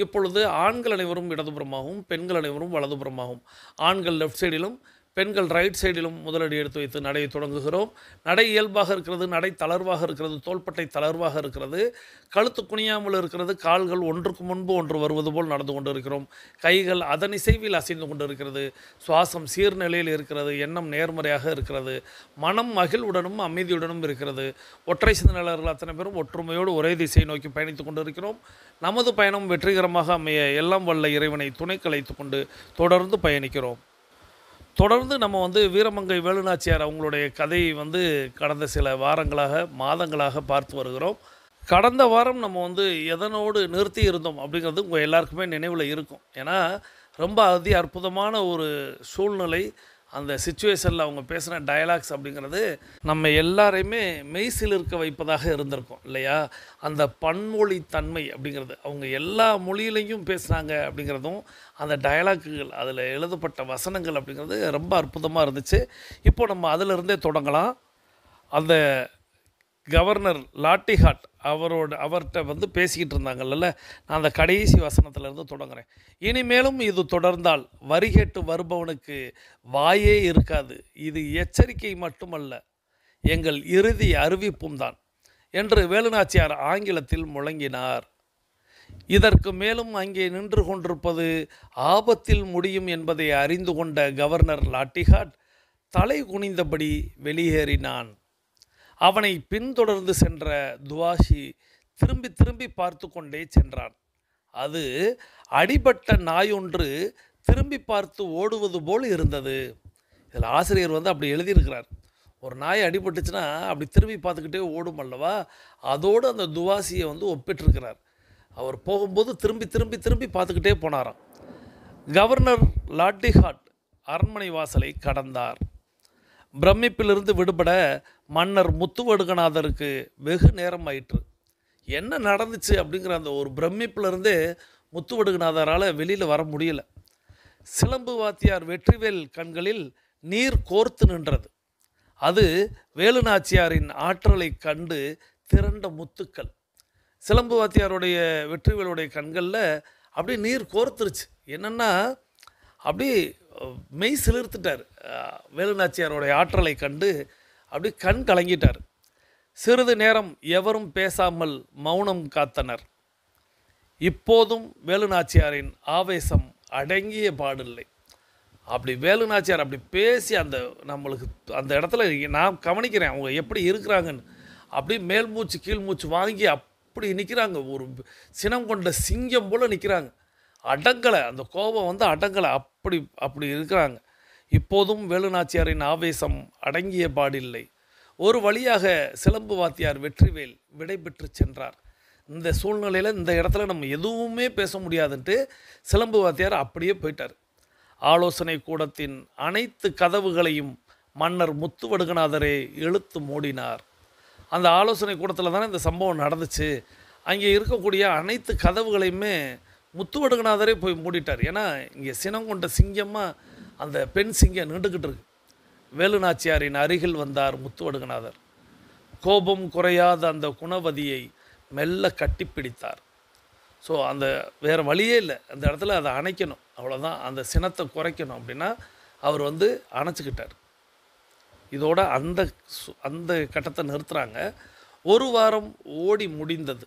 இப்பொழுது ஆண்கள் அனைவரும் இடதுபுறமாகவும் பெண்கள் அனைவரும் வலதுபுறமாகவும், ஆண்கள் லெஃப்ட் சைடிலும் பெண்கள் ரைட் சைடிலும் முதலடி எடுத்து வைத்து நடையை தொடங்குகிறோம். நடை இயல்பாக இருக்கிறது, நடை தளர்வாக இருக்கிறது, தோள்பட்டை தளர்வாக இருக்கிறது, கழுத்து குனியாமல் இருக்கிறது, கால்கள் ஒன்றுக்கு முன்பு ஒன்று வருவது போல் நடந்து கொண்டு இருக்கிறோம். கைகள் அதன் இசைவில் அசைந்து கொண்டு இருக்கிறது. சுவாசம் சீர்நிலையில் இருக்கிறது. எண்ணம் நேர்மறையாக இருக்கிறது. மனம் மகிழ்வுடனும் அமைதியுடனும் இருக்கிறது. ஒற்றை சிந்தனையாளர்கள் அத்தனை பேரும் ஒற்றுமையோடு ஒரே திசையை நோக்கி பயணித்து கொண்டு இருக்கிறோம். நமது பயணம் வெற்றிகரமாக அமைய எல்லாம் வல்ல இறைவனை துணைக்கு அழைத்து கொண்டு தொடர்ந்து பயணிக்கிறோம். தொடர்ந்து நம்ம வீரமங்கை வேலுநாச்சியார் அவங்களுடைய கதையை கடந்த சில வாரங்களாக மாதங்களாக பார்த்து வருகிறோம். கடந்த வாரம் நம்ம எதனோடு நிறுத்தி இருந்தோம் அப்படிங்கிறது உங்கள் எல்லாருக்குமே நினைவில் இருக்கும். ஏன்னா ரொம்ப அற்புதமான ஒரு சூழ்நிலை. அந்த சிச்சுவேஷனில் அவங்க பேசின டயலாக்ஸ் அப்படிங்கிறது நம்ம எல்லாரையுமே மெய்சில் இருக்க வைப்பதாக இருந்திருக்கும் இல்லையா? அந்த பன்மொழி தன்மை அப்படிங்கிறது, அவங்க எல்லா மொழியிலையும் பேசுனாங்க அப்படிங்கிறதும், அந்த டயலாக்குகள், அதில் எழுதப்பட்ட வசனங்கள் அப்படிங்கிறது ரொம்ப அற்புதமாக இருந்துச்சு. இப்போ நம்ம அதிலிருந்தே தொடங்கலாம். அந்த கவர்னர் லாட்டிஹாட் அவர்கிட்ட பேசிக்கிட்டு இருந்தாங்கல்ல, நான் அந்த கடைசி வசனத்திலேருந்து தொடங்குறேன். இனிமேலும் இது தொடர்ந்தால் வரி கேட்டு வருபவனுக்கு வாயே இருக்காது. இது எச்சரிக்கை மட்டுமல்ல, எங்கள் இறுதி அறிவிப்பும் தான் என்று வேலுநாச்சியார் ஆங்கிலத்தில் முழங்கினார். இதற்கு மேலும் அங்கே நின்று கொண்டிருப்பது ஆபத்தில் முடியும் என்பதை அறிந்து கொண்ட கவர்னர் லாட்டிஹாட் தலை குனிந்தபடி வெளியேறினான். அவனை பின்தொடர்ந்து சென்ற துவாஷி திரும்பி திரும்பி பார்த்து கொண்டே சென்றான். அது அடிபட்ட நாயொன்று திரும்பி பார்த்து ஓடுவது போல் இருந்தது. இதில் ஆசிரியர் அப்படி எழுதியிருக்கிறார். ஒரு நாய் அடிபட்டுச்சுன்னா அப்படி திரும்பி பார்த்துக்கிட்டே ஓடும் அல்லவா, அதோடு அந்த துவாசியை ஒப்பிட்டிருக்கிறார். அவர் போகும்போது திரும்பி திரும்பி திரும்பி பார்த்துக்கிட்டே போனாராம். கவர்னர் லாட்டிஹாட் அரண்மனை வாசலை கடந்தார். பிரமிப்பிலிருந்து விடுபட மன்னர் முத்துவடுகநாதருக்கு வெகு நேரம் ஆயிற்று. என்ன நடந்துச்சு அப்படிங்கிற அந்த ஒரு பிரமிப்பிலிருந்தே முத்துவடுகநாதரால் வெளியில் வர முடியல. சிலம்பு வாத்தியார் வெற்றிவேல் கண்களில் நீர் கோர்த்து நின்றது. அது வேலுநாச்சியாரின் ஆற்றலை கண்டு திரண்ட முத்துக்கள். சிலம்பு வாத்தியாருடைய வெற்றிவேலுடைய கண்களில் அப்படியே நீர் கோர்த்துருச்சு. என்னென்னா அப்படியே மெய் சிலிர்த்துட்டார். வேலுநாச்சியாருடைய ஆற்றலை கண்டு அப்படி கண் கலங்கிட்டார். சிறிது நேரம் எவரும் பேசாமல் மௌனம் காத்தனர். இப்போதும் வேலுநாச்சியாரின் ஆவேசம் அடங்கிய பாடில்லை. அப்படி வேலுநாச்சியார் அப்படி பேசி நம்மளுக்கு அந்த இடத்துல நான் கவனிக்கிறேன் அவங்க எப்படி இருக்கிறாங்கன்னு. அப்படி மேல் மூச்சு கீழ் மூச்சு வாங்கி அப்படி நிற்கிறாங்க. ஒரு சினம் கொண்ட சிங்கம் போல் நிற்கிறாங்க. அடங்கலை, அந்த கோபம் அடங்கலை. அப்படி இருக்கிறாங்க. இப்போதும் வேலுநாச்சியாரின் ஆவேசம் அடங்கிய பாடில்லை. ஒரு வழியாக சிலம்பு வாத்தியார் வெற்றிவேல் விடை பெற்று சென்றார். இந்த சூழ்நிலையில் இந்த இடத்துல நம்ம எதுவுமே பேச முடியாதுன்ட்டு சிலம்பு வாத்தியார் அப்படியே போயிட்டார். ஆலோசனை கூடத்தின் அனைத்து கதவுகளையும் மன்னர் முத்துவடுகநாதரே இழுத்து மூடினார். அந்த ஆலோசனை கூடத்தில் தானே இந்த சம்பவம் நடந்துச்சு. அங்கே இருக்கக்கூடிய அனைத்து கதவுகளையுமே முத்துவடுகநாதரே போய் மூடிட்டார். ஏன்னா இங்கே சினம் கொண்ட சிங்கமாக அந்த பெண் சிங்கம் நின்றுக்கிட்டு இருக்கு. வேலுநாச்சியாரின் அருகில் வந்தார் முத்துவடுகநாதர். கோபம் குறையாத அந்த குணவதியை மெல்ல கட்டிப்பிடித்தார். ஸோ வேறு வழியே இல்லை, அந்த இடத்துல அதை அணைக்கணும், அவ்வளோதான். அந்த சினத்தை குறைக்கணும் அப்படின்னா அவர் அணைச்சிக்கிட்டார். இதோட அந்த கட்டத்தை நிறுத்துகிறாங்க. ஒரு வாரம் ஓடி முடிந்தது.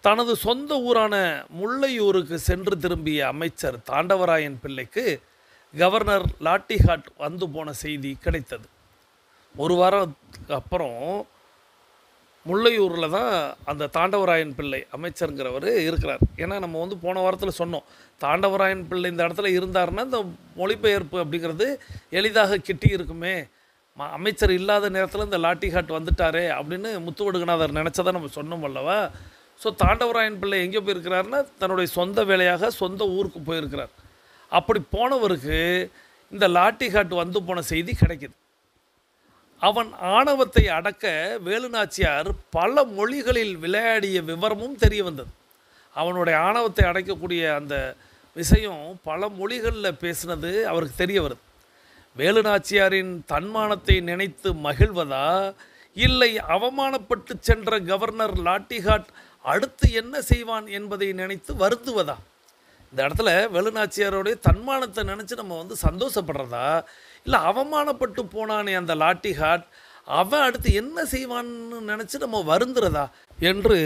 தனது சொந்த ஊரான முல்லையூருக்கு சென்று திரும்பிய அமைச்சர் தாண்டவராயன் பிள்ளைக்கு கவர்னர் லாட்டிஹாட் வந்து போன செய்தி கிடைத்தது. ஒரு வாரத்துக்கு அப்புறம் முல்லையூரில் தான் அந்த தாண்டவராயன் பிள்ளை அமைச்சருங்கிறவர் இருக்கிறார். ஏன்னா நம்ம போன வாரத்தில் சொன்னோம், தாண்டவராயன் பிள்ளை இந்த இடத்துல இருந்தாருன்னா இந்த மொழிபெயர்ப்பு அப்படிங்கிறது எளிதாக கிட்டி இருக்குமே, அமைச்சர் இல்லாத நேரத்தில் இந்த லாட்டிஹாட் வந்துட்டாரே அப்படின்னு முத்துவடுகநாதர் நினச்சதை நம்ம சொன்னோம் அல்லவா. ஸோ தாண்டவராயன் பிள்ளை எங்கே போயிருக்கிறாருன்னா தன்னுடைய சொந்த வேலையாக சொந்த ஊருக்கு போயிருக்கிறார். அப்படி போனவருக்கு இந்த லாட்டிஹாட் வந்து போன செய்தி கிடைக்கிது. அவன் ஆணவத்தை அடக்க வேலுநாச்சியார் பல மொழிகளில் விளையாடிய விவரமும் தெரிய வந்தது. அவனுடைய ஆணவத்தை அடைக்கக்கூடிய அந்த விஷயம் பல மொழிகளில் பேசினது அவருக்கு தெரிய வருது. வேலுநாச்சியாரின் தன்மானத்தை நினைத்து மகிழ்வதா, இல்லை அவமானப்பட்டு சென்ற கவர்னர் லாட்டிஹாட் அடுத்து என்ன செய்வான் என்பதை நினைத்து வருந்துவதா? இந்த இடத்துல வேலுநாச்சியாரோடைய தன்மானத்தை நினச்சி நம்ம சந்தோஷப்படுறதா, இல்லை அவமானப்பட்டு போனானே அந்த லாட்டிஹாட் அவன் அடுத்து என்ன செய்வான்னு நினச்சி நம்ம வருந்துறதா என்று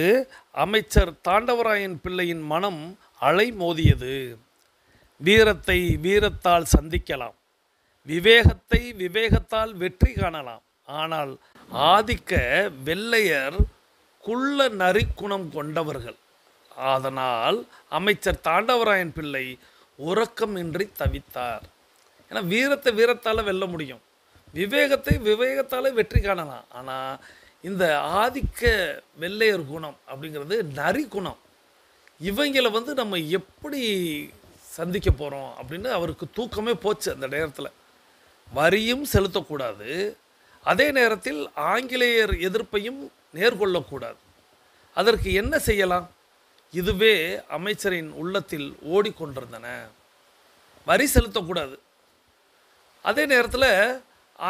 அமைச்சர் தாண்டவராயன் பிள்ளையின் மனம் அலை மோதியது. வீரத்தை வீரத்தால் சந்திக்கலாம், விவேகத்தை விவேகத்தால் வெற்றி காணலாம். ஆனால் ஆதிக்க வெள்ளையர் குள்ள நரிக்குணம் கொண்டவர்கள். அதனால் அமைச்சர் தாண்டவராயன் பிள்ளை உறக்கமின்றி தவித்தார். ஏன்னா வீரத்தை வீரத்தால் வெல்ல முடியும், விவேகத்தை விவேகத்தால் வெற்றி காணலாம். ஆனால் இந்த ஆதிக்க வெள்ளையர் குணம் அப்படிங்கிறது நரி குணம். இவங்களை நம்ம எப்படி சந்திக்க போகிறோம் அப்படின்னு அவருக்கு தூக்கமே போச்சு. அந்த நேரத்தில் வரியும் செலுத்தக்கூடாது, அதே நேரத்தில் ஆங்கிலேயர் எதிர்ப்பையும் நேர்கொள்ளக்கூடாது. அதற்கு என்ன செய்யலாம்? இதுவே அமைச்சரின் உள்ளத்தில் ஓடிக்கொண்டிருந்தன. வரி செலுத்தக்கூடாது, அதே நேரத்தில்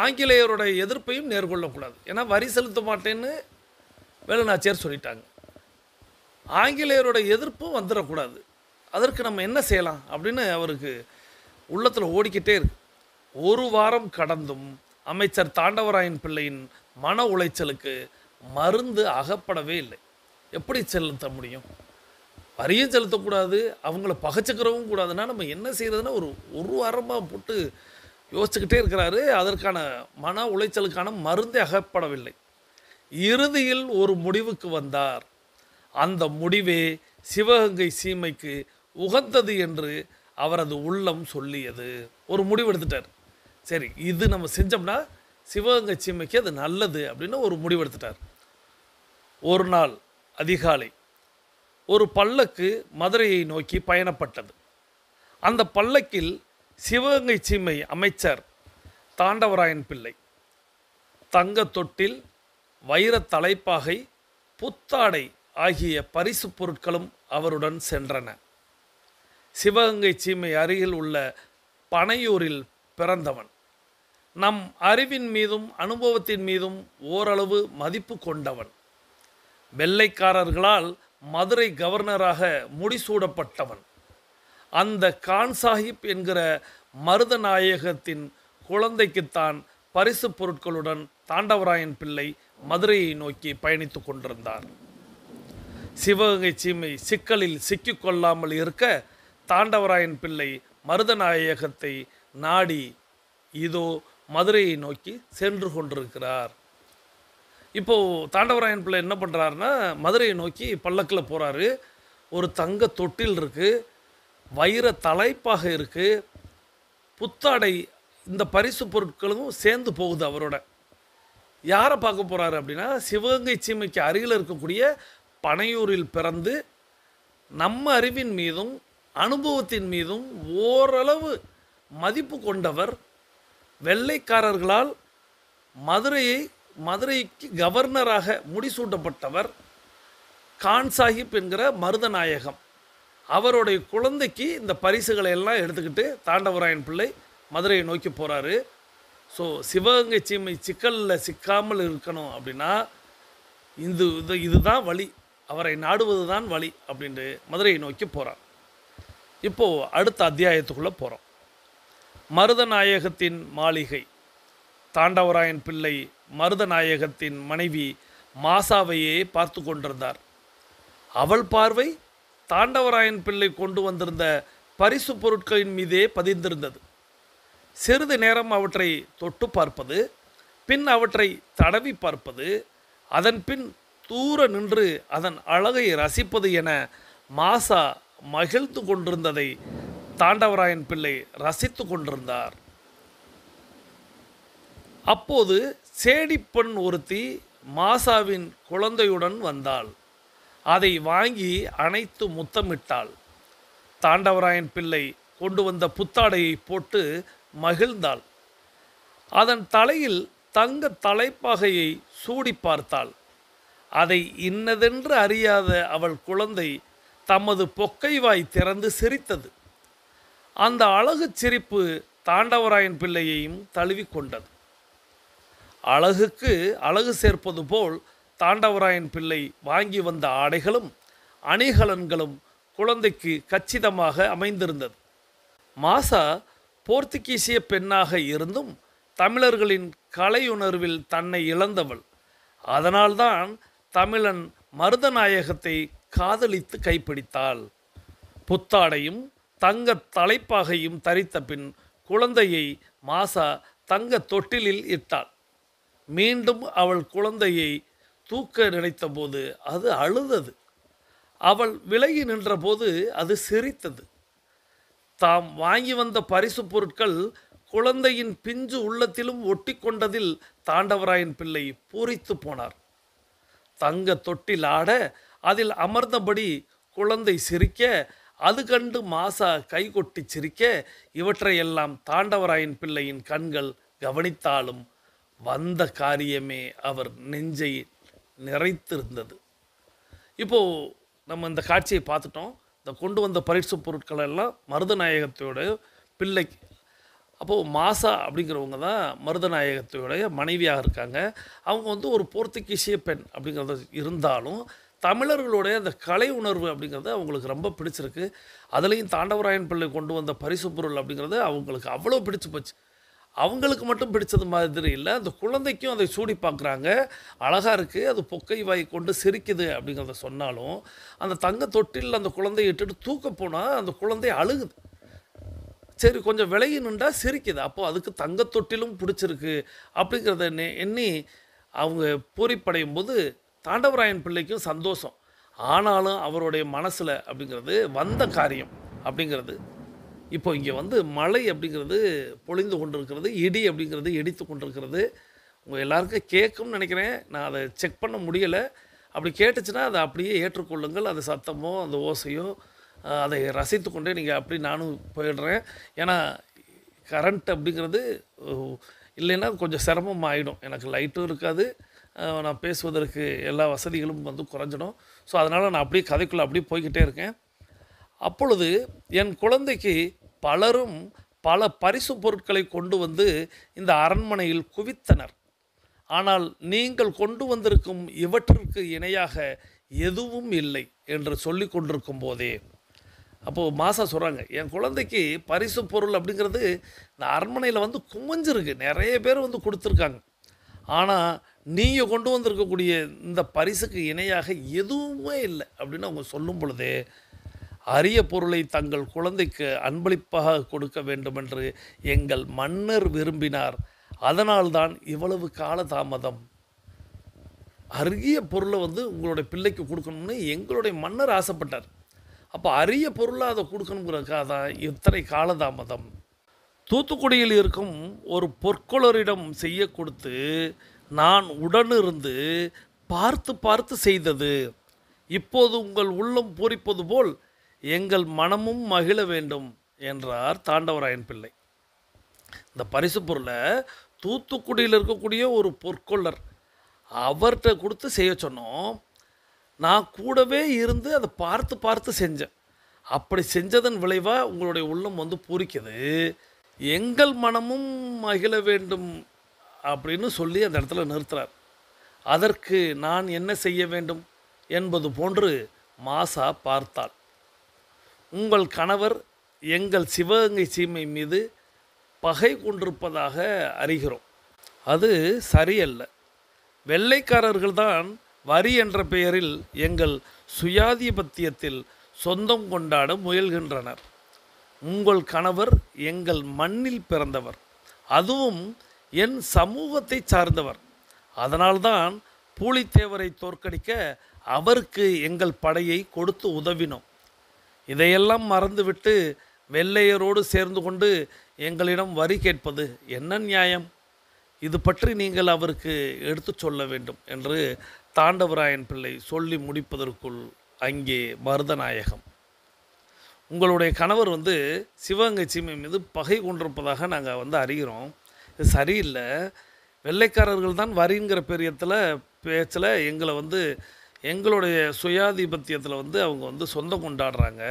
ஆங்கிலேயருடைய எதிர்ப்பையும் நேர்கொள்ளக்கூடாது. ஏன்னா வரி செலுத்த மாட்டேன்னு வேலுநாச்சியார் சொல்லிட்டாங்க. ஆங்கிலேயரோட எதிர்ப்பும் வந்துடக்கூடாது. அதற்கு நம்ம என்ன செய்யலாம் அப்படின்னு அவருக்கு உள்ளத்தில் ஓடிக்கிட்டே இருக்கு. ஒரு வாரம் கடந்தும் அமைச்சர் தாண்டவராயன் பிள்ளையின் மன உளைச்சலுக்கு மருந்து அகப்படவே இல்லை. எப்படி செலுத்த முடியும்? வரியும் செலுத்தக்கூடாது, அவங்கள பகைச்சிக்கிறவும் கூடாதுன்னா நம்ம என்ன செய்கிறதுன்னா ஒரு வாரமாக போட்டு யோசிச்சுக்கிட்டே இருக்கிறாரு. அதற்கான மன உளைச்சலுக்கான மருந்தே அகப்படவில்லை. இறுதியில் ஒரு முடிவுக்கு வந்தார். அந்த முடிவே சிவகங்கை சீமைக்கு உகந்தது என்று அவரது உள்ளம் சொல்லியது. ஒரு முடிவு எடுத்துட்டார். சரி, இது நம்ம செஞ்சோம்னா சிவகங்கை சீமைக்கு அது நல்லது அப்படின்னு ஒரு முடிவு எடுத்துட்டார். ஒரு நாள் அதிகாலை ஒரு பல்லக்கு மதுரையை நோக்கி பயணப்பட்டது. அந்த பல்லக்கில் சிவகங்கை சீமை அமைச்சர் தாண்டவராயன் பிள்ளை, தங்க தொட்டில், வைரத் தலைப்பாகை, புத்தாடை ஆகிய பரிசு பொருட்களும் அவருடன் சென்றன. சிவகங்கை சீமை அருகில் உள்ள பனையூரில் பிறந்தவன். நம் அறிவின் மீதும் அனுபவத்தின் மீதும் ஓரளவு மதிப்பு கொண்டவன். வெள்ளைக்காரர்களால் மதுரை கவர்னராக முடிசூடப்பட்டவன். அந்த கான் சாஹிப் என்கிற மருதநாயகத்தின் குழந்தைக்குத்தான் பரிசு பொருட்களுடன் தாண்டவராயன் பிள்ளை மதுரையை நோக்கி பயணித்து கொண்டிருந்தார். சிவகங்கை சீமை சிக்கலில் சிக்கிக்கொள்ளாமல் இருக்க தாண்டவராயன் பிள்ளை மருதநாயகத்தை நாடி இதோ மதுரையை நோக்கி சென்று கொண்டிருக்கிறார். இப்போது தாண்டவராயன் பிள்ளை என்ன பண்ணுறாருன்னா, மதுரையை நோக்கி பல்லக்கில் போகிறாரு. ஒரு தங்க தொட்டில் இருக்குது, வைர தலைப்பாக இருக்குது, புத்தாடை, இந்த பரிசு பொருட்களும் சேர்ந்து போகுது அவரோட. யாரை பார்க்க போகிறாரு அப்படின்னா, சிவகங்கை சீமைக்கு அருகில் இருக்கக்கூடிய பனையூரில் பிறந்து நம்ம அறிவின் மீதும் அனுபவத்தின் மீதும் ஓரளவு மதிப்பு கொண்டவர். வெள்ளைக்காரர்களால் மதுரைக்கு கவர்னராக முடிசூட்டப்பட்டவர் கான் சாஹிப் என்கிற மருதநாயகம். அவருடைய குழந்தைக்கு இந்த பரிசுகளை எல்லாம் எடுத்துக்கிட்டு தாண்டவராயன் பிள்ளை மதுரையை நோக்கி போகிறாரு. ஸோ சிவகங்கை சீமை சிக்கலில் சிக்காமல் இருக்கணும் அப்படின்னா இதுதான் வழி, அவரை நாடுவது தான் வழி அப்படின்ட்டு மதுரையை நோக்கி போகிறார். இப்போது அடுத்த அத்தியாயத்துக்குள்ளே போகிறோம். மருதநாயகத்தின் மாளிகை. தாண்டவராயன் பிள்ளை மருதநாயகத்தின் மனைவி மாசாவையே பார்த்து கொண்டிருந்தார். அவள் பார்வை தாண்டவராயன் பிள்ளை கொண்டு வந்திருந்த பரிசு பொருட்களின் மீதே பதிந்திருந்தது. சிறிது நேரம் அவற்றை தொட்டு பார்ப்பது, பின் அவற்றை தடவி பார்ப்பது, அதன் பின் தூர நின்று அதன் அழகை ரசிப்பது என மாசா மகிழ்ந்து கொண்டிருந்ததை தாண்டவராயன் பிள்ளை ரசித்து கொண்டிருந்தார். அப்போது சேடிப்பெண் ஒருத்தி மாசாவின் குழந்தையுடன் வந்தாள். அதை வாங்கி அணைத்து முத்தமிட்டாள். தாண்டவராயன் பிள்ளை கொண்டு வந்த புத்தாடையை போட்டு மகிழ்ந்தாள். அதன் தலையில் தங்க தலைப்பாகையை சூடி பார்த்தாள். அதை இன்னதென்று அறியாத அவள் குழந்தை தமது பொக்கைவாய் திறந்து சிரித்தது. அந்த அழகு சிரிப்பு தாண்டவராயன் பிள்ளையையும் தழுவி கொண்டது. அழகுக்கு அழகு சேர்ப்பது போல் தாண்டவராயன் பிள்ளை வாங்கி வந்த ஆடைகளும் அணிகலன்களும் குழந்தைக்கு கச்சிதமாக அமைந்திருந்தது. மாசா போர்த்துகீசிய பெண்ணாக இருந்தும் தமிழர்களின் கலையுணர்வில் தன்னை இழந்தவள். அதனால்தான் தமிழன் மருதநாயகத்தை காதலித்து கைப்பிடித்தாள். புத்தாடையும் தங்க தலைப்பாகையும் தரித்த பின் குழந்தையை மாசா தங்க தொட்டிலில் இட்டாள். மீண்டும் அவள் குழந்தையை தூக்க நினைத்தபோது அது அழுதது. அவள் விலகி நின்றபோது அது சிரித்தது. தாம் வாங்கி வந்த பரிசு பொருட்கள் குழந்தையின் பிஞ்சு உள்ளத்திலும் ஒட்டி கொண்டதில் தாண்டவராயன் பிள்ளை பூரித்து போனார். தங்க தொட்டில் ஆட, அதில் அமர்ந்தபடி குழந்தை சிரிக்க, அது கண்டு மாசா கைகொட்டி சிரிக்க, இவற்றையெல்லாம் தாண்டவராயன் பிள்ளையின் கண்கள் கவனித்தாலும் வந்த காரியமே அவர் நெஞ்சை நிறைத்திருந்தது. இப்போது நம்ம இந்த காட்சியை பார்த்துட்டோம். இந்த கொண்டு வந்த பரிசு பொருட்கள் எல்லாம் மருதநாயகத்தோட பிள்ளைக்கு. அப்போது மாசா அப்படிங்கிறவங்க தான் மருதநாயகத்தோடைய மனைவியாக இருக்காங்க. அவங்க ஒரு போர்த்துகீசிய பெண் அப்படிங்கிறது இருந்தாலும் தமிழர்களுடைய அந்த கலை உணர்வு அப்படிங்கிறது அவங்களுக்கு ரொம்ப பிடிச்சிருக்கு. அதுலேயும் தாண்டவராயன் பிள்ளை கொண்டு வந்த பரிசு பொருள் அப்படிங்கிறது அவங்களுக்கு அவ்வளோ பிடிச்சி போச்சு. அவங்களுக்கு மட்டும் பிடிச்சது மாதிரி இல்லை, அந்த குழந்தைக்கும் அதை சூடி பார்க்குறாங்க. அழகாக இருக்குது, அது பொக்கை வாய் கொண்டு சிரிக்குது அப்படிங்கிறத சொன்னாலும் அந்த தங்க தொட்டில் அந்த குழந்தையை இட்டுட்டு தூக்க போனால் அந்த குழந்தை அழுகுது. சரி, கொஞ்சம் விலகி நின்றா சிரிக்குது. அப்போது அதுக்கு தங்க தொட்டிலும் பிடிச்சிருக்கு அப்படிங்கிறத எண்ணி அவங்க பூரிப்படையும் போது தாண்டவராயன் பிள்ளைக்கும் சந்தோஷம். ஆனாலும் அவருடைய மனசில் அப்படிங்கிறது வந்த காரியம் அப்படிங்கிறது. இப்போ இங்கே மழை அப்படிங்கிறது பொழிந்து கொண்டிருக்கிறது, இடி அப்படிங்கிறது இடித்து கொண்டிருக்கிறது. உங்கள் எல்லாருக்கும் கேட்கும்னு நினைக்கிறேன். நான் அதை செக் பண்ண முடியலை. அப்படி கேட்டுச்சுன்னா அதை அப்படியே ஏற்றுக்கொள்ளுங்கள். அது சத்தமோ அந்த ஓசையோ அதை ரசித்து கொண்டே நீங்கள் அப்படி நானும் போயிடுறேன். ஏன்னா கரண்ட் அப்படிங்கிறது இல்லைன்னா கொஞ்சம் சிரமம் ஆகிடும். எனக்கு லைட்டும் இருக்காது, நான் பேசுவதற்கு எல்லா வசதிகளும் குறைஞ்சிடும். ஸோ அதனால் நான் அப்படியே கதைக்குள்ளே அப்படியே போய்கிட்டே இருக்கேன். அப்பொழுது என் குழந்தைக்கு பலரும் பல பரிசு பொருட்களை கொண்டு வந்து இந்த அரண்மனையில் குவித்தனர். ஆனால் நீங்கள் கொண்டு வந்திருக்கும் இவற்றிற்கு இணையாக எதுவும் இல்லை என்று சொல்லி கொண்டிருக்கும் போதே அப்போது மாசா சொல்கிறாங்க, என் குழந்தைக்கு பரிசு பொருள் அப்படிங்கிறது இந்த அரண்மனையில் வந்து குமிஞ்சிருக்கு, நிறைய பேர் வந்து கொடுத்துருக்காங்க. ஆனால் நீங்கள் கொண்டு வந்திருக்கக்கூடிய இந்த பரிசுக்கு இணையாக எதுவுமே இல்லை அப்படின்னு அவங்க சொல்லும் பொழுதே, அரிய பொருளை தங்கள் குழந்தைக்கு அன்பளிப்பாக கொடுக்க வேண்டுமென்று எங்கள் மன்னர் விரும்பினார். அதனால்தான் இவ்வளவு காலதாமதம். அரிய பொருளை வந்து உங்களுடைய பிள்ளைக்கு கொடுக்கணும்னு எங்களுடைய மன்னர் ஆசைப்பட்டார். அப்போ அரிய பொருளாக அதை கொடுக்கணுங்கிறதுக்காக தான் இத்தனை காலதாமதம். தூத்துக்குடியில் இருக்கும் ஒரு பொற்கொளரிடம் செய்ய கொடுத்து நான் உடனிருந்து பார்த்து பார்த்து செய்தது. இப்போது உங்கள் உள்ளம் பூரிப்பது போல் எங்கள் மனமும் மகிழ வேண்டும் என்றார் தாண்டவராயன் பிள்ளை. இந்த பரிசு பொருளை தூத்துக்குடியில் இருக்கக்கூடிய ஒரு பொற்கொள்ளர் அவர்கிட்ட கொடுத்து செய்ய சொன்னோம். நான் கூடவே இருந்து அதை பார்த்து பார்த்து செஞ்சேன். அப்படி செஞ்சதன் விளைவாக உங்களுடைய உள்ளம் வந்து பூரிக்குது. எங்கள் மனமும் மகிழ வேண்டும் அப்படின்னு சொல்லி அந்த இடத்துல நிறுத்துறார். அதற்கு நான் என்ன செய்ய வேண்டும் என்பது போன்று மாசா பார்த்தாள். உங்கள் கணவர் எங்கள் சிவகங்கை சீமை மீது பகை கொண்டிருப்பதாக அறிகிறோம். அது சரியல்ல. வெள்ளைக்காரர்கள்தான் வரி என்ற பெயரில் எங்கள் சுயாதிபத்தியத்தில் சொந்தம் கொண்டாட முயல்கின்றனர். உங்கள் கணவர் எங்கள் மண்ணில் பிறந்தவர், அதுவும் என் சமூகத்தை சார்ந்தவர். அதனால்தான் பூலித்தேவரை தோற்கடிக்க அவருக்கு எங்கள் படையை கொடுத்து உதவினோம். இதையெல்லாம் மறந்துவிட்டு வெள்ளையரோடு சேர்ந்து கொண்டு எங்களிடம் வரி கேட்பது என்ன நியாயம்? இது பற்றி நீங்கள் அவருக்கு எடுத்து சொல்ல வேண்டும் என்று தாண்டவராயன் பிள்ளை சொல்லி முடிப்பதற்குள் அங்கே மருதநாயகம், உங்களுடைய கணவர் வந்து சிவகங்கை சீமை மீது பகை கொண்டிருப்பதாக நாங்கள் வந்து அறிகிறோம். இது சரியில்லை. வெள்ளைக்காரர்கள் தான் வரிங்கிற பேச்சில் எங்களை வந்து எங்களுடைய சுயாதிபத்தியத்தில் வந்து அவங்க வந்து சொந்தம் கொண்டாடுறாங்க.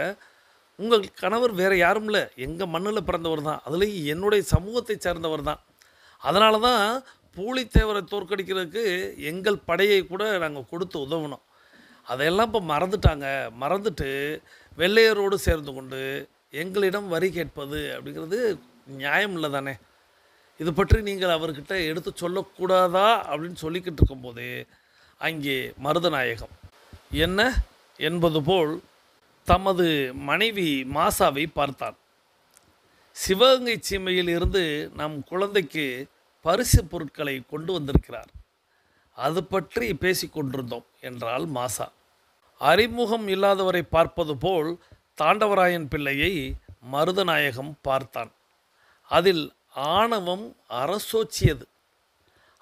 உங்கள் கணவர் வேறு யாரும் இல்லை, எங்கள் மண்ணில் பிறந்தவர் தான், அதுலேயும் என்னுடைய சமூகத்தை சேர்ந்தவர் தான். அதனால தான் பூலித்தேவரை தோற்கடிக்கிறதுக்கு எங்கள் படையை கூட நாங்கள் கொடுத்து உதவினோம். அதையெல்லாம் இப்போ மறந்துட்டாங்க. மறந்துட்டு வெள்ளையரோடு சேர்ந்து கொண்டு எங்களிடம் வரி கேட்பது அப்படிங்கிறது நியாயம் இல்லை தானே. இது பற்றி நீங்கள் அவர்கிட்ட எடுத்து சொல்லக்கூடாதா அப்படின்னு சொல்லிக்கிட்டு இருக்கும்போதே அங்கே மருதநாயகம் என்ன என்பது போல் தமது மனைவி மாசாவை பார்த்தான். சிவகங்கை சீமையில் இருந்து நம் குழந்தைக்கு பரிசு பொருட்களை கொண்டு வந்திருக்கிறார், அது பற்றி பேசிக்கொண்டிருந்தோம் என்றாள் மாசா. அறிமுகம் இல்லாதவரை பார்ப்பது போல் தாண்டவராயன் பிள்ளையை மருதநாயகம் பார்த்தான். அதில் ஆணவம் அரசோச்சியது.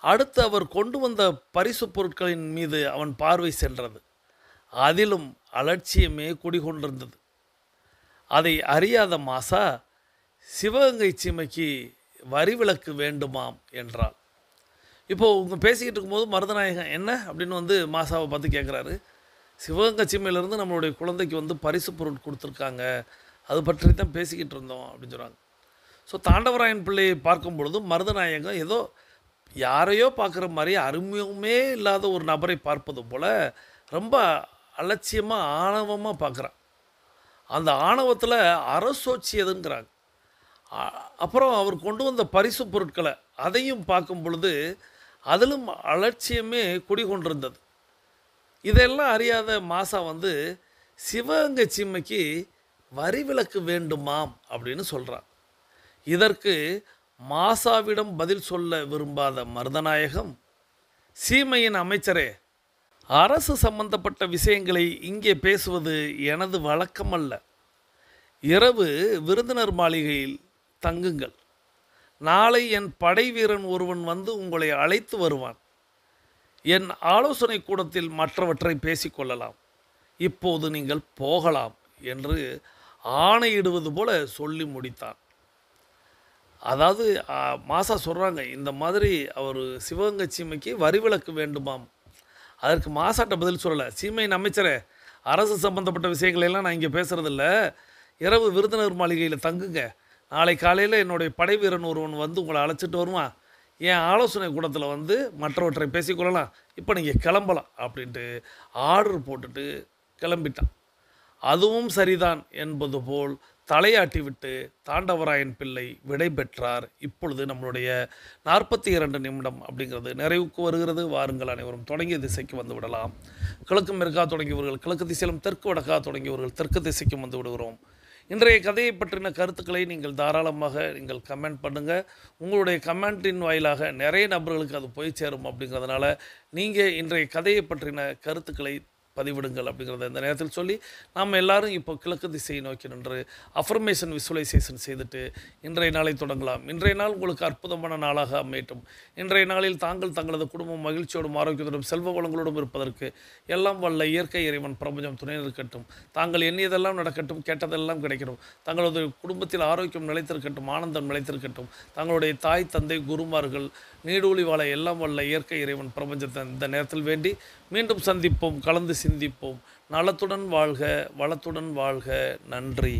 அடுத்து அவர் கொண்டு வந்த பரிசு பொருட்களின் மீது அவன் பார்வை சென்றது. அதிலும் அலட்சியமே குடிகொண்டிருந்தது. அதை அறியாத மாசா சிவகங்கை சீமைக்கு வரி விலக்கு வேண்டுமாம் என்றாள். இப்போது உங்க பேசிக்கிட்டு இருக்கும்போது மருதநாயகம் என்ன அப்படின்னு வந்து மாசாவை பார்த்து கேட்குறாரு. சிவகங்கை சீமையிலேருந்து நம்மளுடைய குழந்தைக்கு வந்து பரிசு பொருள் கொடுத்துருக்காங்க, அது பற்றி தான் பேசிக்கிட்டு இருந்தோம் அப்படின்னு சொல்கிறாங்க. ஸோ தாண்டவராயன் பிள்ளையை பார்க்கும் பொழுது மருதநாயகம் ஏதோ யாரையோ பார்க்குற மாதிரி அருமையுமே இல்லாத ஒரு நபரை பார்ப்பது போல் ரொம்ப அலட்சியமாக ஆணவமாக பார்க்குறான். அந்த ஆணவத்தில் அரசோச்சியதுங்கிறாங்க. அப்புறம் அவர் கொண்டு வந்த பரிசு பொருட்களை அதையும் பார்க்கும் பொழுது அதிலும் அலட்சியமே குடிகொண்டிருந்தது. இதெல்லாம் அறியாத மாசா வந்து சிவகங்கை சீமைக்கு வரி விலக்கு வேண்டுமாம் அப்படின்னு சொல்கிறான். இதற்கு மாசாவிடம் பதில் சொல்ல விரும்பாத மருதநாயகம், சீமையின் அமைச்சரே, அரசு சம்பந்தப்பட்ட விஷயங்களை இங்கே பேசுவது எனது வழக்கமல்ல. இரவு விருந்தினர் மாளிகையில் தங்குங்கள். நாளை என் படை வீரன் ஒருவன் வந்து உங்களை அழைத்து வருவான். என் ஆலோசனை கூடத்தில் மற்றவற்றை பேசிக்கொள்ளலாம். இப்போது நீங்கள் போகலாம் என்று ஆணையிடுவது போல சொல்லி முடித்தான். அதாவது மாசா சொல்கிறாங்க, இந்த மாதிரி அவர் சிவகங்கை சீமைக்கு வரி விலக்கு வேண்டுமாம். அதற்கு மாசாட்ட பதில் சொல்லலை. சீமையின் அமைச்சரே, அரசு சம்மந்தப்பட்ட விஷயங்களை எல்லாம் நான் இங்கே பேசுகிறதில்ல. இரவு விருந்தினர் மாளிகையில் தங்குங்க. நாளை காலையில் என்னுடைய படை வீரன் ஒருவன் வந்து உங்களை அழைச்சிட்டு வருவான். என் ஆலோசனை கூடத்தில் வந்து மற்றவற்றை பேசிக்கொள்ளலாம். இப்போ நீங்கள் கிளம்பலாம் அப்படின்ட்டு ஆர்டர் போட்டுட்டு கிளம்பிட்டான். அதுவும் சரிதான் என்பது போல் தலையாட்டிவிட்டு தாண்டவராயன் பிள்ளை விடை பெற்றார். இப்பொழுது நம்மளுடைய 42 நிமிடம் அப்படிங்கிறது நிறைவுக்கு வருகிறது. வாருங்கள் அனைவரும் தொடங்கிய திசைக்கு வந்து விடலாம். கிழக்கு மேற்கா தொடங்கியவர்கள் கிழக்கு திசையிலும் தெற்கு வடக்கா தொடங்கியவர்கள் தெற்கு திசைக்கும் வந்து விடுகிறோம். இன்றைய கதையை பற்றின கருத்துக்களை நீங்கள் தாராளமாக நீங்கள் கமெண்ட் பண்ணுங்கள். உங்களுடைய கமெண்ட்டின் வாயிலாக நிறைய நபர்களுக்கு அது போய் சேரும். அப்படிங்கிறதுனால நீங்கள் இன்றைய கதையை பற்றின கருத்துக்களை பதிவிடுங்கள் அப்படிங்கிறத இந்த நேரத்தில் சொல்லி நாம் எல்லாரும் இப்போ கிழக்கு திசையை நோக்கி நின்று அஃபர்மேஷன் விசுவலைசேஷன் செய்துட்டு இன்றைய நாளை தொடங்கலாம். இன்றைய நாள் உங்களுக்கு அற்புதமான நாளாக அமையட்டும். இன்றைய நாளில் தாங்கள் தங்களது குடும்பம் மகிழ்ச்சியோடும் ஆரோக்கியத்தோடும் செல்வ வளங்களோடும் இருப்பதற்கு எல்லாம் வல்ல இயற்கை இறைவன் பிரபஞ்சம் துணை நிற்கட்டும். தாங்கள் எண்ணியதெல்லாம் நடக்கட்டும், கேட்டதெல்லாம் கிடைக்கட்டும். தங்களது குடும்பத்தில் ஆரோக்கியம் நிலைத்திருக்கட்டும், ஆனந்தம் நிலைத்திருக்கட்டும். தங்களுடைய தாய் தந்தை குருமார்கள் நீடூழி வாழ எல்லாம் வல்ல இயற்கை இறைவன் பிரபஞ்சத்தை இந்த நேரத்தில் வேண்டி மீண்டும் சந்திப்போம், கலந்து சிந்திப்போம். நலத்துடன் வாழ்க, வளத்துடன் வாழ்க. நன்றி.